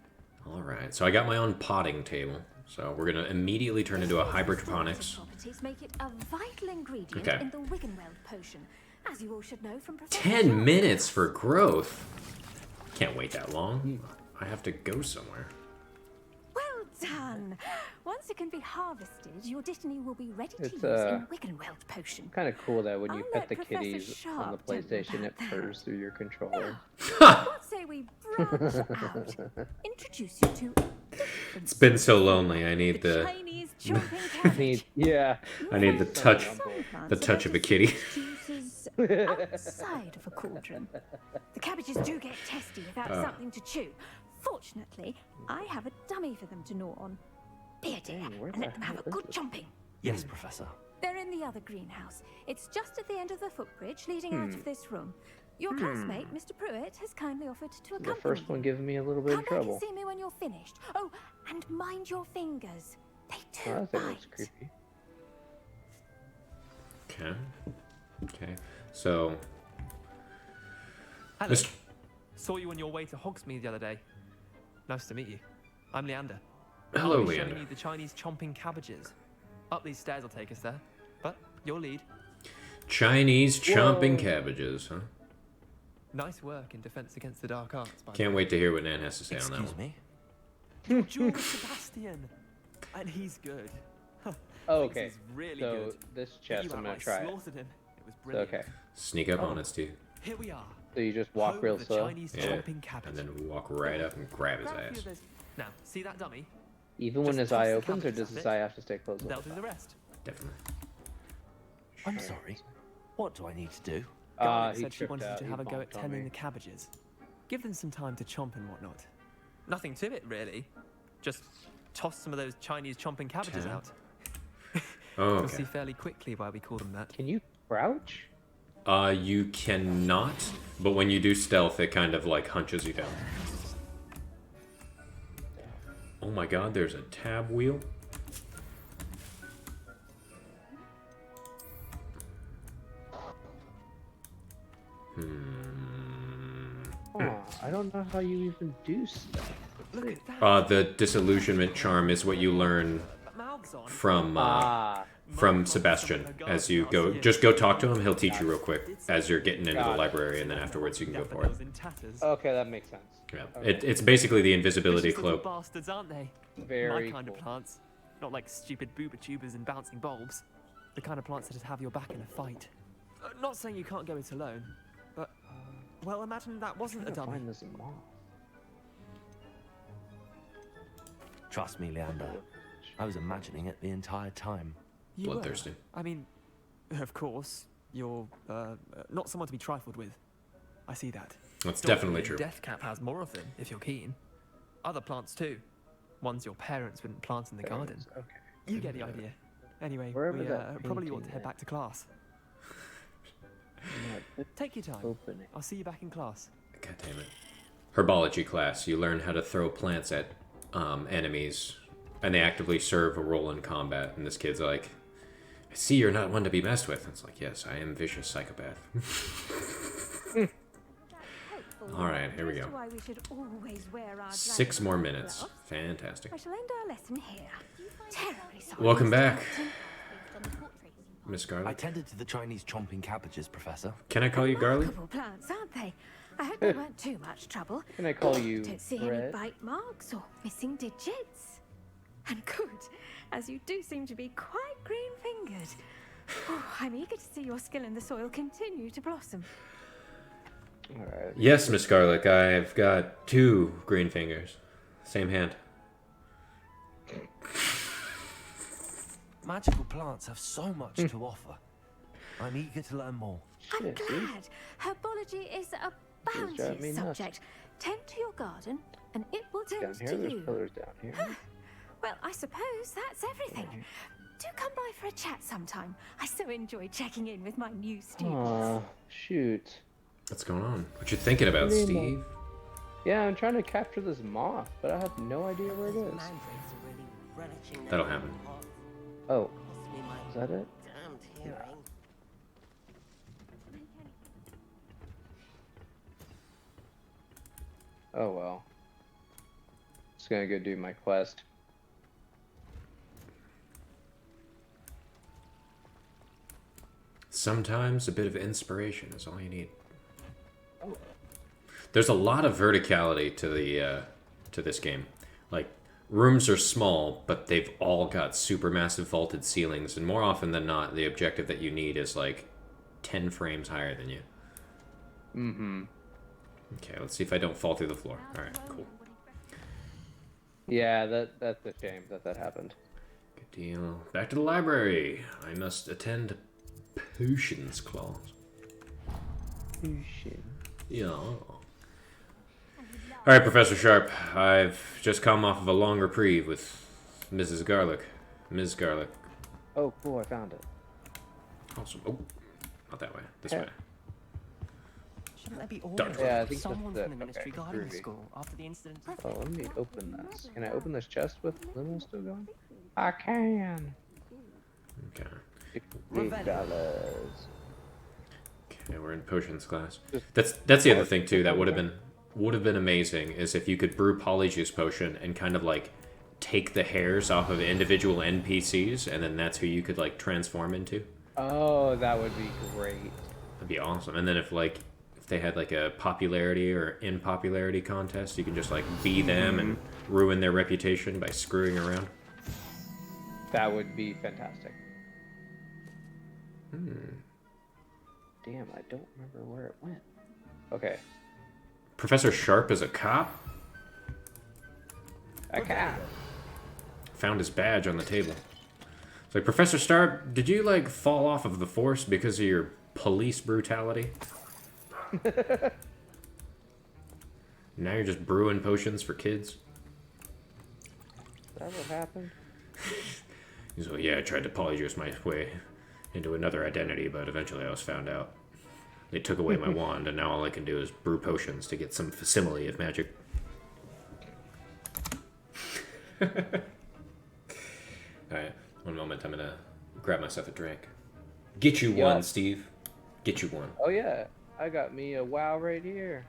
Speaker 1: All right, so I got my own potting table. So we're gonna immediately turn into a hydroponics.
Speaker 11: Properties make it a vital ingredient
Speaker 1: Okay.
Speaker 11: in the Wiggenweld potion, as you all should know from Professor
Speaker 1: 10
Speaker 11: Sharp.
Speaker 1: minutes for growth. Can't wait that long. I have to go somewhere.
Speaker 11: Well done. Once it can be harvested, your destiny will be ready to
Speaker 6: It's,
Speaker 11: use in Wiggenweld potion.
Speaker 6: Kind of cool that when you
Speaker 11: I'll
Speaker 6: pet
Speaker 11: let
Speaker 6: the
Speaker 11: Professor
Speaker 6: kitties on the
Speaker 11: Sharp tell you
Speaker 6: PlayStation, it
Speaker 11: about that.
Speaker 6: purrs through your controller.
Speaker 11: What say we branch out? Introduce you to
Speaker 1: It's been so lonely. I need the
Speaker 11: Chinese chomping cabbage.
Speaker 6: Yeah.
Speaker 1: I need the touch of a kitty.
Speaker 11: Juices outside of a cauldron. The cabbages do get testy without something to chew. Fortunately, I have a dummy for them to gnaw on. Be a dear
Speaker 6: where
Speaker 11: and let
Speaker 6: the
Speaker 11: them have
Speaker 6: hell
Speaker 11: a
Speaker 6: is
Speaker 11: good
Speaker 6: this?
Speaker 11: chomping.
Speaker 2: Yes, Professor.
Speaker 11: They're in the other greenhouse. It's just at the end of the footbridge leading out of this room. Your classmate, Mr. Pruitt, has kindly offered to accompany
Speaker 6: The first one
Speaker 11: you.
Speaker 6: giving me a little bit
Speaker 11: Come
Speaker 6: of
Speaker 11: back
Speaker 6: trouble.
Speaker 11: and see me when you're finished. Oh, and mind your fingers. They do
Speaker 6: Oh, that thing looks
Speaker 11: bite.
Speaker 6: creepy.
Speaker 1: Okay. Okay. So,
Speaker 10: Hello.
Speaker 1: Mr.
Speaker 10: Saw you on your way to Hogsmeade the other day. Nice to meet you. I'm Leander.
Speaker 1: Hello,
Speaker 10: I'll be
Speaker 1: Leander.
Speaker 10: showing you the Chinese chomping cabbages. Up these stairs will take us there. But your lead.
Speaker 1: Chinese chomping
Speaker 6: Whoa.
Speaker 1: cabbages, huh?
Speaker 10: Nice work in defense against the dark arts. By the
Speaker 1: Can't
Speaker 10: way.
Speaker 1: wait to hear what Nan has to say on that
Speaker 2: Excuse
Speaker 1: one.
Speaker 2: me?
Speaker 10: You're George Sebastian, and he's good.
Speaker 6: Oh,
Speaker 10: Thinks
Speaker 6: okay.
Speaker 10: he's really
Speaker 6: So
Speaker 10: good.
Speaker 6: this chest,
Speaker 10: You
Speaker 6: I'm gonna
Speaker 10: outright
Speaker 6: try it.
Speaker 10: slaughtered him. It was
Speaker 6: So,
Speaker 10: brilliant.
Speaker 6: okay.
Speaker 1: Sneak up
Speaker 6: Oh.
Speaker 1: on it, Steve.
Speaker 10: Here we are.
Speaker 6: So you just walk
Speaker 10: Home
Speaker 6: real
Speaker 10: of the
Speaker 6: slow.
Speaker 10: Chinese
Speaker 1: Yeah.
Speaker 10: chomping cabbage.
Speaker 1: And then walk right up and grab his
Speaker 10: Grab a few
Speaker 1: ass.
Speaker 10: of those- Now, see that dummy?
Speaker 6: Even when
Speaker 10: Just
Speaker 6: his
Speaker 10: toss
Speaker 6: eye
Speaker 10: the
Speaker 6: opens, or
Speaker 10: cabbages
Speaker 6: does
Speaker 10: at
Speaker 6: his
Speaker 10: it.
Speaker 6: eye have to stay closed?
Speaker 10: They'll do the rest.
Speaker 1: Definitely.
Speaker 2: I'm sorry. What do I need to do?
Speaker 10: Garlic
Speaker 6: He
Speaker 10: said she
Speaker 6: tripped
Speaker 10: wanted you
Speaker 6: out.
Speaker 10: to
Speaker 6: He
Speaker 10: have a go at
Speaker 6: bonked on
Speaker 10: tending
Speaker 6: me.
Speaker 10: the cabbages. Give them some time to chomp and whatnot. Nothing to it, really. Just toss some of those Chinese chomping cabbages
Speaker 1: Okay.
Speaker 10: out.
Speaker 1: Oh,
Speaker 10: You'll see
Speaker 1: okay.
Speaker 10: fairly quickly why we call them that.
Speaker 6: Can you crouch?
Speaker 1: You cannot, but when you do stealth, it kind of like hunches you down. Oh my god, there's a tab wheel.
Speaker 6: Oh, I don't know how you even do stuff.
Speaker 10: Look at that.
Speaker 1: The disillusionment charm is what you learn
Speaker 10: Mouths on.
Speaker 1: from Sebastian as you go. Just go talk to him. He'll teach you real quick as you're getting into the library, and then afterwards you can go for it.
Speaker 10: Daffodils in tatters.
Speaker 6: Okay, that makes sense.
Speaker 1: Yeah,
Speaker 6: Okay.
Speaker 1: it's basically the invisibility
Speaker 10: Vicious little
Speaker 1: cloak.
Speaker 10: bastards, aren't they?
Speaker 6: Very
Speaker 10: My kind of
Speaker 6: cool.
Speaker 10: plants. Not like stupid booba tubers and bouncing bulbs. The kind of plants that just have your back in a fight. Not saying you can't go it alone, but well, imagine that wasn't a
Speaker 6: I'm trying to
Speaker 10: dummy.
Speaker 6: find this moth.
Speaker 2: Trust me, Leander. I was imagining it the entire time.
Speaker 10: You were.
Speaker 1: Bloodthirsty.
Speaker 10: I mean, of course, you're not someone to be trifled with. I see that.
Speaker 1: That's
Speaker 10: Not
Speaker 1: definitely
Speaker 10: that
Speaker 1: true.
Speaker 10: Deathcap has more of them, if you're keen. Other plants too. Ones your parents wouldn't plant in the garden.
Speaker 6: Okay.
Speaker 10: You get the idea. Anyway,
Speaker 6: Wherever
Speaker 10: we
Speaker 6: that
Speaker 10: probably ought
Speaker 6: painting
Speaker 10: to head
Speaker 6: is.
Speaker 10: back to class. Take your time.
Speaker 6: Open it.
Speaker 10: I'll see you back in class.
Speaker 1: God damn it. Herbology class. You learn how to throw plants at enemies, and they actively serve a role in combat. And this kid's like, I see you're not one to be messed with. It's like, yes, I am vicious psychopath. All right, here we go.
Speaker 11: Why we should always wear our
Speaker 1: 6 more
Speaker 11: dragon
Speaker 1: minutes.
Speaker 11: gloves.
Speaker 1: Fantastic.
Speaker 11: I shall end our lesson here. Terribly sorry.
Speaker 1: Welcome
Speaker 11: Mr.
Speaker 1: back,
Speaker 11: Captain.
Speaker 1: Miss
Speaker 2: I
Speaker 1: Garlic.
Speaker 2: tended to the Chinese chomping cabbages, Professor.
Speaker 1: Can I call you Garlic?
Speaker 11: Remarkable plants, aren't they? I hope they weren't too much trouble.
Speaker 6: Can I call you
Speaker 11: Don't see any
Speaker 6: Red?
Speaker 11: bite marks or missing digits. And good, as you do seem to be quite green-fingered. Oh, I'm eager to see your skill in the soil continue to blossom.
Speaker 6: Alright.
Speaker 1: Yes, Miss Garlic. I've got 2 green fingers. Same hand.
Speaker 2: Magical plants have so much to offer. I'm eager to learn more.
Speaker 11: I'm
Speaker 6: Shit, dude.
Speaker 11: glad. Herbology is a
Speaker 6: driving me
Speaker 11: bounteous
Speaker 6: nuts.
Speaker 11: subject. Tend to your garden, and it will
Speaker 6: Down
Speaker 11: tend
Speaker 6: here,
Speaker 11: to
Speaker 6: there's
Speaker 11: you.
Speaker 6: pillars down here.
Speaker 11: Well, I suppose that's everything. Do come by for a chat sometime. I so enjoy checking in with my new students.
Speaker 6: Aw, shoot.
Speaker 1: What's going on? What you thinking about,
Speaker 6: Nemo.
Speaker 1: Steve?
Speaker 6: Yeah, I'm trying to capture this moth, but I have no idea where it is.
Speaker 1: That'll happen.
Speaker 6: Oh, is that it? Yeah. Oh well. Just gonna go do my quest.
Speaker 1: Sometimes a bit of inspiration is all you need. There's a lot of verticality to this game. Like, rooms are small, but they've all got super massive vaulted ceilings, and more often than not, the objective that you need is like 10 frames higher than you.
Speaker 6: Mm-hmm.
Speaker 1: Okay, let's see if I don't fall through the floor. Alright, cool.
Speaker 6: Yeah, that's a shame that happened.
Speaker 1: Good deal. Back to the library. I must attend potions class.
Speaker 6: Potion.
Speaker 1: Yeah. Alright, Professor Sharp. I've just come off of a long reprieve with Mrs. Garlic. Ms. Garlic.
Speaker 6: Oh, cool, I found it.
Speaker 1: Awesome. Oh, not that way. This way.
Speaker 10: Shouldn't there be
Speaker 1: Dr.
Speaker 6: Yeah, I think
Speaker 10: someone
Speaker 6: that's
Speaker 10: from the ministry
Speaker 6: okay,
Speaker 10: guarding the
Speaker 6: groovy.
Speaker 10: school after the incident?
Speaker 6: Oh, let me open this. Can I open this chest with Limo still going? I can.
Speaker 1: Okay.
Speaker 6: $50.
Speaker 1: Okay, we're in potions class. That's the other thing too. That would have been amazing is if you could brew polyjuice potion and kind of like take the hairs off of individual NPCs, and then that's who you could like transform into.
Speaker 6: Oh, that would be great.
Speaker 1: That'd be awesome. And then if they had like a popularity or impopularity contest, you can just like be them and ruin their reputation by screwing around.
Speaker 6: That would be fantastic. Damn, I don't remember where it went. Okay.
Speaker 1: Professor Sharp is a cop?
Speaker 6: A cat.
Speaker 1: Found his badge on the table. It's like, Professor Sharp, did you like fall off of the force because of your police brutality? Now you're just brewing potions for kids?
Speaker 6: Is that what happened?
Speaker 1: He's like, yeah, I tried to polyjuice my way into another identity, but eventually I was found out. They took away my wand, and now all I can do is brew potions to get some facsimile of magic. Alright, one moment, I'm gonna grab myself a drink. Get you one, Steve. Get you one.
Speaker 6: Oh yeah, I got me a WoW right here.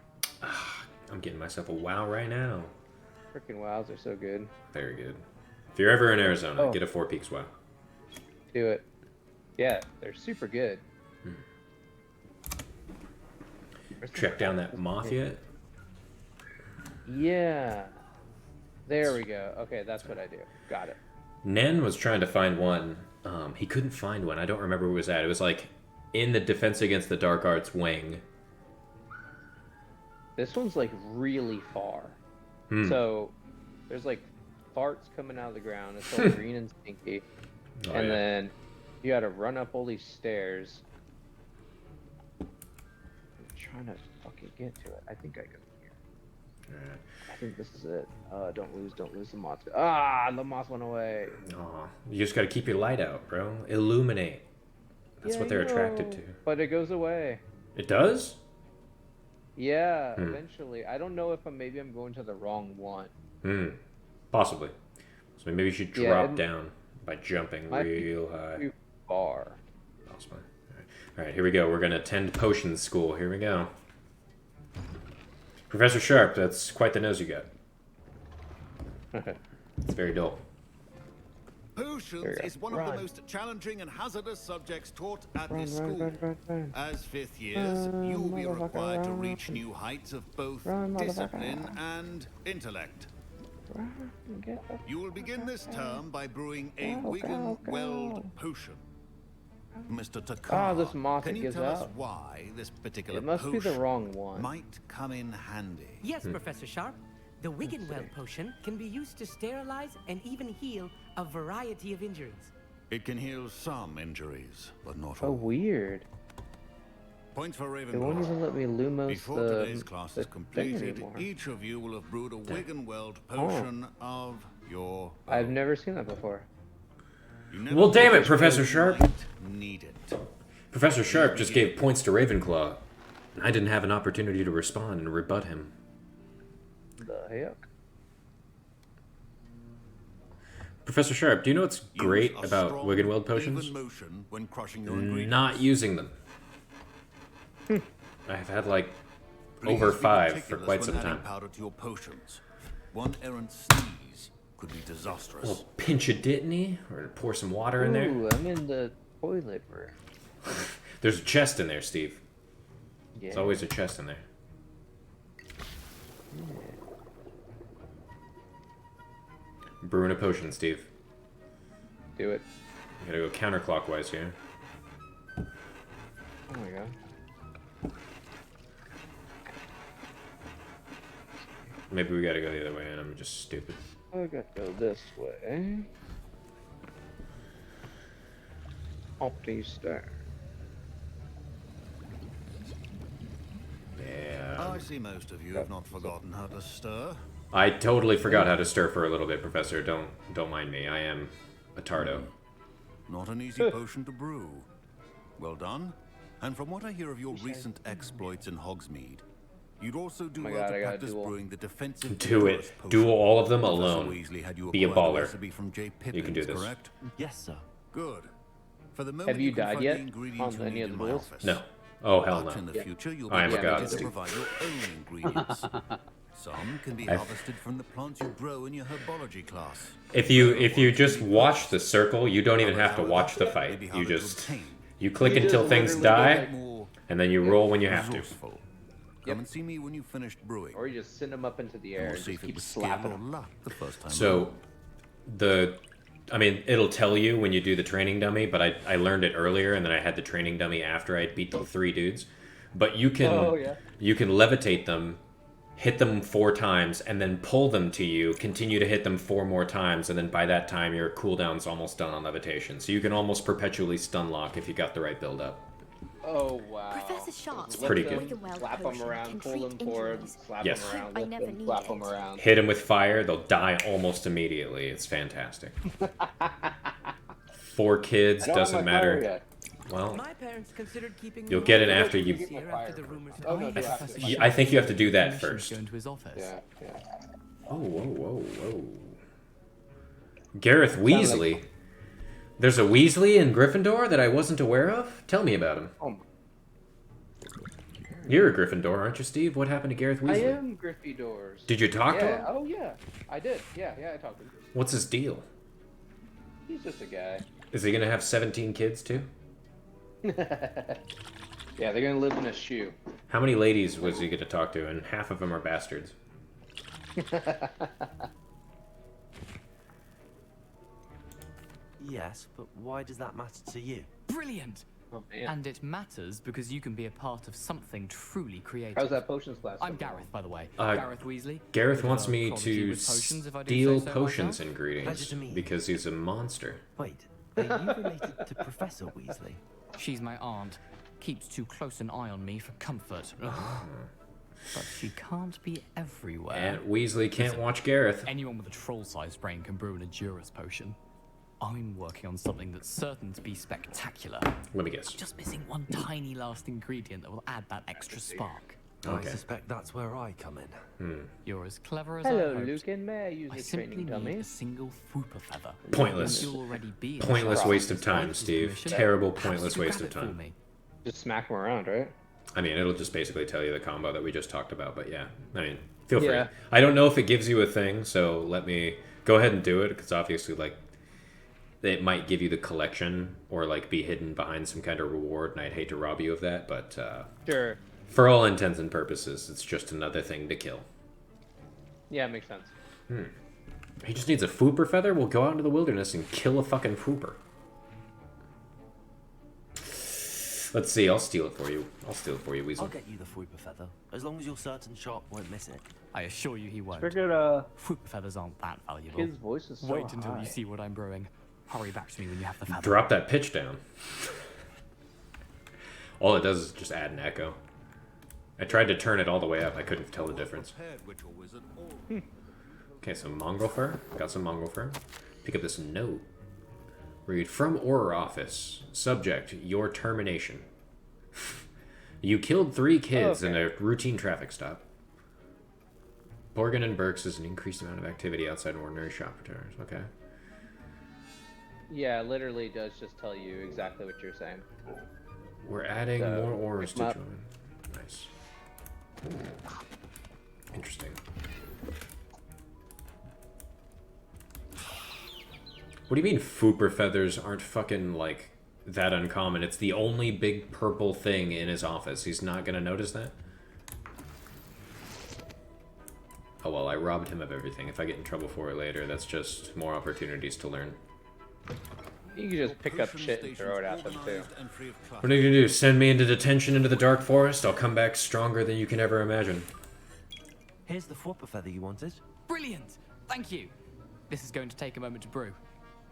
Speaker 1: I'm getting myself a WoW right now.
Speaker 6: Freaking WoWs are so good.
Speaker 1: Very good. If you're ever in Arizona, get a Four Peaks WoW.
Speaker 6: Do it. Yeah, they're super good.
Speaker 1: Check down that moth yet?
Speaker 6: Yeah. There we go. Okay, that's what I do. Got it.
Speaker 1: Nen was trying to find one. He couldn't find one. I don't remember where it was at. It was like in the Defense Against the Dark Arts wing.
Speaker 6: This one's like really far. So there's like farts coming out of the ground. It's all green and stinky.
Speaker 1: Oh,
Speaker 6: and
Speaker 1: yeah.
Speaker 6: then you gotta run up all these stairs. I'm trying to fucking get to it. I think I go here.
Speaker 1: Alright.
Speaker 6: I think this is it. Don't lose the moth. Ah, the moth went away.
Speaker 1: Aw, you just gotta keep your light out, bro. Illuminate. That's what they're attracted to.
Speaker 6: But it goes away.
Speaker 1: It does?
Speaker 6: Yeah, eventually. I don't know if maybe I'm going to the wrong one.
Speaker 1: Possibly. So maybe you should drop down by jumping real high.
Speaker 6: Too far.
Speaker 1: Possibly. Alright, here we go. We're gonna attend potion school. Here we go. Professor Sharp, that's quite the nose you got. It's very dull.
Speaker 12: Potions is one of the most challenging and hazardous subjects taught at this school. As fifth years, you will be required to reach new heights of both discipline and intellect. You will begin this term by brewing a Wigan-Weld potion. Mr. Takar,
Speaker 6: this moth
Speaker 12: can you
Speaker 6: gives
Speaker 12: tell us
Speaker 6: out.
Speaker 12: why this particular
Speaker 6: It must be
Speaker 12: potion
Speaker 6: the wrong one.
Speaker 12: might come in handy?
Speaker 13: Yes, Professor Sharp. The Wigan-Weld potion can be used to sterilize and even heal a variety of injuries.
Speaker 12: It can heal some injuries, but not
Speaker 6: Oh,
Speaker 12: all.
Speaker 6: weird.
Speaker 12: Point for Ravenclaw.
Speaker 6: They won't even let me Lumos
Speaker 12: Before today's class is completed, each of you will have brewed a Wigan-Weld potion of your own.
Speaker 6: I've never seen that before.
Speaker 12: You never
Speaker 1: Well, damn it,
Speaker 12: thought
Speaker 1: Professor
Speaker 12: you
Speaker 1: Sharp.
Speaker 12: might need it.
Speaker 1: Professor Sharp just gave points to Ravenclaw. I didn't have an opportunity to respond and rebut him.
Speaker 6: The heck?
Speaker 1: Professor Sharp, do you know what's great
Speaker 12: Use a
Speaker 1: about
Speaker 12: strong,
Speaker 1: Wiggenweld potions?
Speaker 12: even motion when crushing your ingredients.
Speaker 1: Not using them. I've had like
Speaker 12: Please
Speaker 1: over
Speaker 12: be
Speaker 1: 5 for
Speaker 12: meticulous
Speaker 1: quite
Speaker 12: when
Speaker 1: some
Speaker 12: adding
Speaker 1: time.
Speaker 12: powder to your potions. One errant sneeze could be disastrous.
Speaker 1: A little pinch of Dittany, or pour some water in there.
Speaker 6: Ooh, I'm in the toilet, bro.
Speaker 1: There's a chest in there, Steve.
Speaker 6: Yeah.
Speaker 1: There's always a chest in there. Brewing a potion, Steve.
Speaker 6: Do it.
Speaker 1: You gotta go counterclockwise here.
Speaker 6: Oh my god.
Speaker 1: Maybe we gotta go the other way and I'm just stupid.
Speaker 6: I gotta go this way. Opti star.
Speaker 1: Yeah.
Speaker 12: I see most of you have not forgotten how to stir.
Speaker 1: I totally forgot how to stir for a little bit, Professor. Don't mind me. I am a tardo.
Speaker 12: Not an easy potion to brew. Well done. And from what I hear of your recent exploits in Hogsmeade, you'd also do
Speaker 6: my
Speaker 12: well
Speaker 6: God,
Speaker 12: to
Speaker 6: I gotta
Speaker 12: practice
Speaker 6: duel.
Speaker 12: brewing the defensive
Speaker 1: Do
Speaker 12: Doers
Speaker 1: it.
Speaker 12: potion.
Speaker 1: Do all of them
Speaker 12: Professor
Speaker 1: alone.
Speaker 12: Weasley had you
Speaker 1: Be a
Speaker 12: acquire the
Speaker 1: baller.
Speaker 12: recipe from J.
Speaker 1: You can do
Speaker 12: Pippins,
Speaker 1: this.
Speaker 12: correct?
Speaker 2: Yes, sir.
Speaker 12: Good. For the moment,
Speaker 6: Have you
Speaker 12: can
Speaker 6: died
Speaker 12: find
Speaker 6: yet
Speaker 12: the ingredients
Speaker 6: on
Speaker 12: you
Speaker 6: any
Speaker 12: need
Speaker 6: of
Speaker 12: in
Speaker 6: the
Speaker 12: my
Speaker 6: duels?
Speaker 12: office.
Speaker 1: No. Oh, hell
Speaker 12: But
Speaker 1: no.
Speaker 12: in the future, you'll be
Speaker 1: I am a
Speaker 12: able
Speaker 1: god,
Speaker 12: to
Speaker 1: Steve.
Speaker 12: provide your own ingredients. Some can be harvested from the plants you grow in your herbology class.
Speaker 1: If you just watch the circle, you don't even have to watch the fight. You just you click
Speaker 6: You
Speaker 1: until
Speaker 6: just
Speaker 1: things
Speaker 6: literally
Speaker 1: die,
Speaker 12: More
Speaker 1: and then you roll when you have to.
Speaker 12: resourceful. Come and see me when you've finished brewing.
Speaker 6: Or you just send them up into the
Speaker 12: And
Speaker 6: air
Speaker 12: we'll
Speaker 6: and
Speaker 12: see
Speaker 6: just
Speaker 12: if it
Speaker 6: keep
Speaker 12: was skill
Speaker 6: slapping
Speaker 12: or
Speaker 6: them.
Speaker 12: luck the first time.
Speaker 1: So, I mean, it'll tell you when you do the training dummy, but I learned it earlier, and then I had the training dummy after I beat the 3 dudes. But you can you can levitate them, hit them 4 times, and then pull them to you. Continue to hit them 4 more times, and then by that time your cooldown's almost done on levitation. So you can almost perpetually stun lock if you got the right build up.
Speaker 6: Oh wow.
Speaker 4: Professor Sharp's
Speaker 1: pretty good.
Speaker 4: Wiggenweld
Speaker 6: Slap them
Speaker 4: potion
Speaker 6: around,
Speaker 4: can
Speaker 6: pull
Speaker 4: treat
Speaker 6: them forward,
Speaker 4: injuries.
Speaker 6: slap
Speaker 1: Yes.
Speaker 6: them around,
Speaker 4: I
Speaker 6: lift
Speaker 4: never
Speaker 6: them, slap
Speaker 4: needed.
Speaker 6: them around.
Speaker 1: Hit them with fire, they'll die almost immediately. It's fantastic. 4 kids,
Speaker 6: I don't have
Speaker 1: doesn't
Speaker 6: my fire
Speaker 1: matter.
Speaker 6: yet.
Speaker 1: Well,
Speaker 13: My parents considered keeping
Speaker 1: you'll
Speaker 13: me
Speaker 1: get it
Speaker 13: alive
Speaker 1: after you-
Speaker 13: this year after the rumors
Speaker 6: Oh, no,
Speaker 13: had
Speaker 6: do
Speaker 13: gone.
Speaker 6: I have to-
Speaker 1: I think you have to do that
Speaker 10: Permission to
Speaker 1: first.
Speaker 10: Go into his office.
Speaker 6: Yeah, yeah.
Speaker 1: Oh, whoa, whoa, whoa. Gareth Weasley? There's a Weasley in Gryffindor that I wasn't aware of? Tell me about him.
Speaker 6: Oh,
Speaker 1: You're a Gryffindor, aren't you, Steve? What happened to Gareth
Speaker 6: I
Speaker 1: Weasley?
Speaker 6: am Gryffindors.
Speaker 1: Did you talk to
Speaker 6: Yeah.
Speaker 1: him?
Speaker 6: Oh yeah, I did. Yeah, I talked to him.
Speaker 1: What's his deal?
Speaker 6: He's just a guy.
Speaker 1: Is he gonna have 17 kids too?
Speaker 6: Yeah, they're gonna live in a shoe.
Speaker 1: How many ladies was he gonna talk to? And half of them are bastards.
Speaker 2: Yes, but why does that matter to you?
Speaker 10: Brilliant!
Speaker 6: Oh man.
Speaker 10: And it matters because you can be a part of something truly creative.
Speaker 6: How's that potions class?
Speaker 10: I'm
Speaker 6: coming
Speaker 10: Gareth, by the way.
Speaker 1: Uh,
Speaker 10: Gareth Weasley.
Speaker 1: Gareth
Speaker 10: Bit of
Speaker 1: wants
Speaker 10: a
Speaker 1: me
Speaker 10: prodigy
Speaker 1: to
Speaker 10: with potions, if I do
Speaker 1: steal
Speaker 10: say so
Speaker 1: potions
Speaker 10: myself.
Speaker 1: ingredients
Speaker 2: Pleasure to meet you.
Speaker 1: because he's a monster.
Speaker 2: Wait, are you related to Professor Weasley?
Speaker 10: She's my aunt. Keeps too close an eye on me for comfort. Ugh. But she can't be everywhere.
Speaker 1: Aunt Weasley can't watch Gareth.
Speaker 10: Anyone with a troll-sized brain can brew an Adurus potion. I'm working on something that's certain to be spectacular.
Speaker 1: Let me guess.
Speaker 10: Just missing one tiny last ingredient that will add that extra spark.
Speaker 1: Okay.
Speaker 2: I suspect that's where I come in.
Speaker 10: You're as clever as I
Speaker 6: Hello,
Speaker 10: hoped.
Speaker 6: Luke, and may I use
Speaker 10: I
Speaker 6: a
Speaker 10: simply
Speaker 6: training
Speaker 10: need
Speaker 6: dummy?
Speaker 10: a single Fooper feather.
Speaker 1: Pointless.
Speaker 10: You'll already be in
Speaker 1: Pointless
Speaker 10: the
Speaker 1: waste of
Speaker 10: process.
Speaker 1: time,
Speaker 10: With
Speaker 1: Steve.
Speaker 10: permission,
Speaker 1: Terrible,
Speaker 10: perhaps
Speaker 1: pointless
Speaker 10: you
Speaker 1: waste
Speaker 10: grab
Speaker 1: of
Speaker 10: it for
Speaker 1: time.
Speaker 10: me.
Speaker 6: Just smack them around, right?
Speaker 1: I mean, it'll just basically tell you the combo that we just talked about, but yeah. I mean, feel free.
Speaker 6: Yeah.
Speaker 1: I don't know if it gives you a thing, so let me go ahead and do it, because obviously, like, it might give you the collection or, like, be hidden behind some kind of reward, and I'd hate to rob you of that, but
Speaker 6: Sure.
Speaker 1: for all intents and purposes, it's just another thing to kill.
Speaker 6: Yeah, it makes sense.
Speaker 1: He just needs a Fooper feather? We'll go out into the wilderness and kill a fucking Fooper. Let's see, I'll steal it for you. I'll steal it for you,
Speaker 2: I'll
Speaker 1: Weasel.
Speaker 2: get you the Fooper feather, as long as you're certain Sharp won't miss it.
Speaker 10: I assure you he won't.
Speaker 6: Figured,
Speaker 10: Fooper feathers aren't that valuable.
Speaker 6: kid's voice is so
Speaker 10: Wait until
Speaker 6: high.
Speaker 10: you see what I'm brewing. Hurry back to me when you have the feather.
Speaker 1: Drop that pitch down. All it does is just add an echo. I tried to turn it all the way up. I couldn't tell the difference.
Speaker 12: Prepared witcher wizard or
Speaker 1: Okay, so mongrel fur. Got some mongrel fur. Pick up this note. Read from Auror office. Subject: your termination. You killed 3 kids in a routine traffic stop. Borgin and Burks is an increased amount of activity outside ordinary shop returns. Okay.
Speaker 6: Yeah, literally does just tell you exactly what you're saying.
Speaker 1: We're adding more ores to join. Nice. Interesting. What do you mean Fooper feathers aren't fucking, like, that uncommon? It's the only big purple thing in his office. He's not gonna notice that? Oh well, I robbed him of everything. If I get in trouble for it later, that's just more opportunities to learn.
Speaker 6: You can just pick up shit and throw it at them, too.
Speaker 1: What are you gonna do? Send me into detention into the dark forest? I'll come back stronger than you can ever imagine.
Speaker 2: Here's the Fwopper feather you wanted.
Speaker 10: Brilliant! Thank you. This is going to take a moment to brew.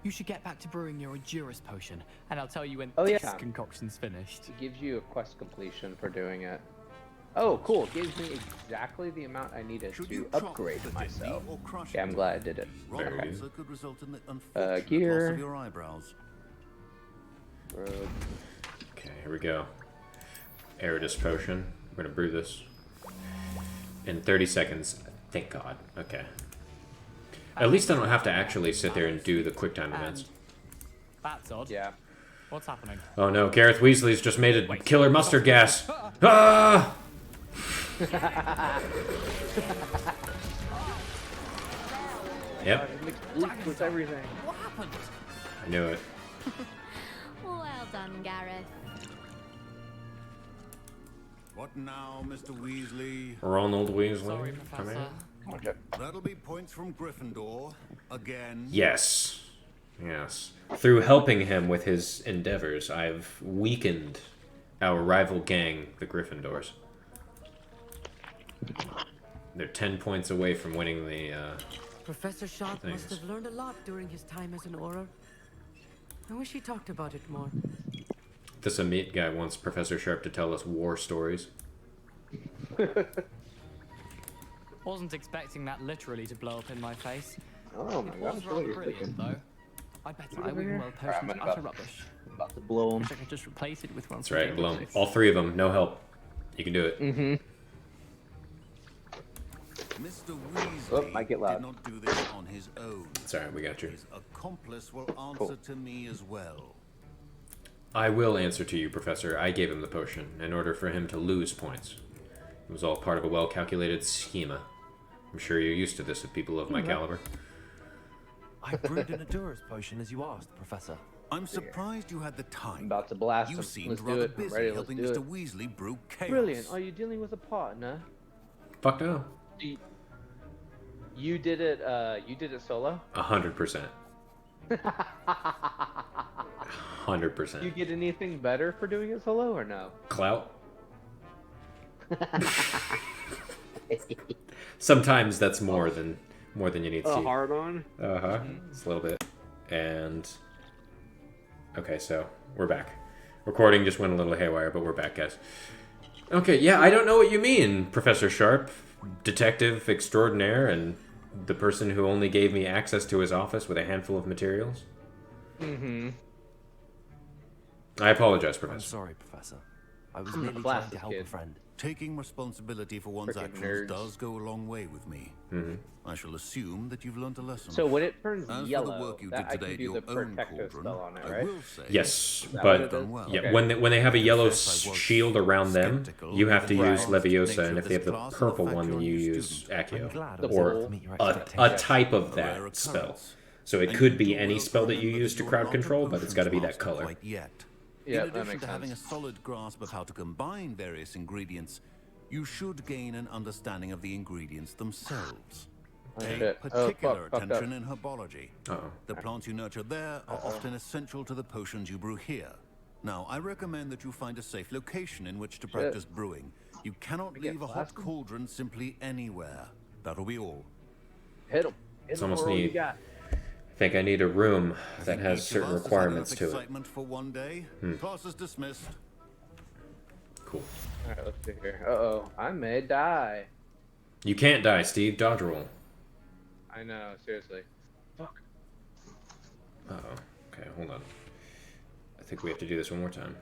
Speaker 10: You should get back to brewing your Endurus potion, and I'll tell you when this concoction's finished.
Speaker 6: It gives you a quest completion for doing it. Oh, cool. It gives me exactly the amount I needed to upgrade myself. Yeah, I'm glad I did it.
Speaker 1: Very
Speaker 6: good. Gear.
Speaker 1: Okay, here we go. Eridus potion. We're gonna brew this in 30 seconds. Thank God. Okay. At least I don't have to actually sit there and do the quick time events.
Speaker 10: That's odd.
Speaker 6: Yeah.
Speaker 10: What's happening?
Speaker 1: Oh no, Gareth Weasley's just made a killer mustard gas. Ah! Yep.
Speaker 6: Leaked with everything.
Speaker 10: What happened?
Speaker 1: I knew it.
Speaker 4: Well done, Gareth.
Speaker 12: What now, Mr. Weasley?
Speaker 1: Ronald Weasley.
Speaker 10: Sorry,
Speaker 1: Come
Speaker 10: Professor.
Speaker 1: here.
Speaker 12: That'll be points from Gryffindor. Again.
Speaker 1: Yes. Yes. Through helping him with his endeavors, I've weakened our rival gang, the Gryffindors. They're 10 points away from winning the,
Speaker 13: Professor Sharp must have learned a lot during his time as an Auror. I wish he talked about it more.
Speaker 1: This Amit guy wants Professor Sharp to tell us war stories.
Speaker 10: Wasn't expecting that literally to blow up in my face.
Speaker 6: Oh my
Speaker 10: It was
Speaker 6: gosh,
Speaker 10: rather
Speaker 6: what are you
Speaker 10: brilliant,
Speaker 6: thinking?
Speaker 10: though. I bet my Wiggenweld potion's utter rubbish.
Speaker 6: About to blow him.
Speaker 10: Wish I could just replace it with one.
Speaker 1: That's right, blow 'em. All 3 of them, no help. You can do it.
Speaker 6: Mm-hmm.
Speaker 12: Mr. Weasley
Speaker 6: Oh, might get loud.
Speaker 12: did not do this on his own.
Speaker 1: It's alright, we got you.
Speaker 12: His accomplice will answer to me as well.
Speaker 1: I will answer to you, Professor. I gave him the potion in order for him to lose points. It was all part of a well-calculated schema. I'm sure you're used to this with people of my caliber.
Speaker 2: I brewed an Endurus potion as you asked, Professor.
Speaker 12: I'm surprised you had the time.
Speaker 6: I'm about to blast
Speaker 12: You
Speaker 6: him.
Speaker 12: seemed
Speaker 6: Let's do
Speaker 12: rather
Speaker 6: it. I'm
Speaker 12: busy
Speaker 6: ready. Let's
Speaker 12: helping
Speaker 6: do
Speaker 12: Mr.
Speaker 6: it.
Speaker 12: Weasley brew chaos.
Speaker 6: Brilliant. Are you dealing with a partner?
Speaker 1: Fuck no.
Speaker 6: You did it. You did it solo.
Speaker 1: 100%. 100%.
Speaker 6: You get anything better for doing it solo or no?
Speaker 1: Clout? Sometimes that's more than you need to see.
Speaker 6: Hard on.
Speaker 1: Uh-huh. It's a little bit. And okay, so we're back. Recording just went a little haywire, but we're back, guys. Okay, yeah, I don't know what you mean, Professor Sharp, detective extraordinaire, and the person who only gave me access to his office with a handful of materials.
Speaker 6: Mm-hmm.
Speaker 1: I apologize, Professor.
Speaker 2: I'm sorry, Professor. I was merely trying to help a friend.
Speaker 12: Taking responsibility for one's
Speaker 6: Frickin'
Speaker 12: actions
Speaker 6: nerds.
Speaker 12: does go a long way with me.
Speaker 1: Mm-hmm.
Speaker 12: I shall assume that you've learned a lesson.
Speaker 6: So when it turns
Speaker 12: As
Speaker 6: yellow,
Speaker 12: for the work you
Speaker 6: that
Speaker 12: did
Speaker 6: I
Speaker 12: today
Speaker 6: can
Speaker 12: at
Speaker 6: do the
Speaker 12: your own
Speaker 6: protective
Speaker 12: cauldron,
Speaker 6: spell on it,
Speaker 12: I
Speaker 6: right?
Speaker 12: will say
Speaker 1: Yes,
Speaker 6: that
Speaker 1: but
Speaker 6: what it is?
Speaker 1: yeah,
Speaker 6: Okay.
Speaker 1: when they have a yellow
Speaker 12: Confess I was
Speaker 1: shield around them,
Speaker 12: skeptical
Speaker 1: you have to
Speaker 12: of the
Speaker 1: use
Speaker 12: vast
Speaker 1: Leviosa,
Speaker 12: nature
Speaker 1: and
Speaker 12: of
Speaker 1: if they have
Speaker 12: this
Speaker 1: the
Speaker 12: class and
Speaker 1: purple
Speaker 12: fact
Speaker 1: one,
Speaker 12: you're
Speaker 1: then
Speaker 12: a
Speaker 1: you
Speaker 12: new
Speaker 1: use
Speaker 12: student.
Speaker 1: Accio,
Speaker 2: glad
Speaker 6: The
Speaker 1: or
Speaker 6: bull.
Speaker 2: Meet your
Speaker 1: a
Speaker 2: expectations.
Speaker 1: type of
Speaker 12: A rare
Speaker 1: that spell.
Speaker 12: occurrence.
Speaker 1: So it
Speaker 12: And
Speaker 1: could
Speaker 12: you
Speaker 1: be
Speaker 12: do
Speaker 1: any
Speaker 12: well to
Speaker 1: spell that you
Speaker 12: remember
Speaker 1: use to
Speaker 12: you're
Speaker 1: crowd
Speaker 12: not a
Speaker 1: control, but it's got to be that
Speaker 12: potions
Speaker 1: color.
Speaker 12: master quite yet.
Speaker 6: Yeah,
Speaker 12: In
Speaker 6: that
Speaker 12: addition
Speaker 6: makes
Speaker 12: to having a
Speaker 6: sense.
Speaker 12: solid grasp of how to combine various ingredients, you should gain an understanding of the ingredients themselves.
Speaker 6: Oh,
Speaker 12: Pay
Speaker 6: shit.
Speaker 12: particular
Speaker 6: Fucked
Speaker 12: attention
Speaker 6: up.
Speaker 12: in herbology.
Speaker 1: Uh-oh.
Speaker 12: The plants you nurture there are often essential to the potions you brew here. Now, I recommend that you find a safe location in which to practice brewing. You cannot
Speaker 6: get
Speaker 12: leave a hot
Speaker 6: blasted?
Speaker 12: cauldron simply anywhere. That'll be all.
Speaker 6: Hit him.
Speaker 1: It's almost neat. I think I need a room that has
Speaker 12: Each of
Speaker 1: certain
Speaker 12: us has had
Speaker 1: requirements
Speaker 12: enough
Speaker 1: to it.
Speaker 12: excitement for one day. Class is dismissed.
Speaker 1: Cool.
Speaker 6: Alright, let's see here. Uh-oh. I may die.
Speaker 1: You can't die, Steve. Dodge roll.
Speaker 6: I know, seriously. Fuck.
Speaker 1: Uh-oh. Okay, hold on. I think we have to do this one more time.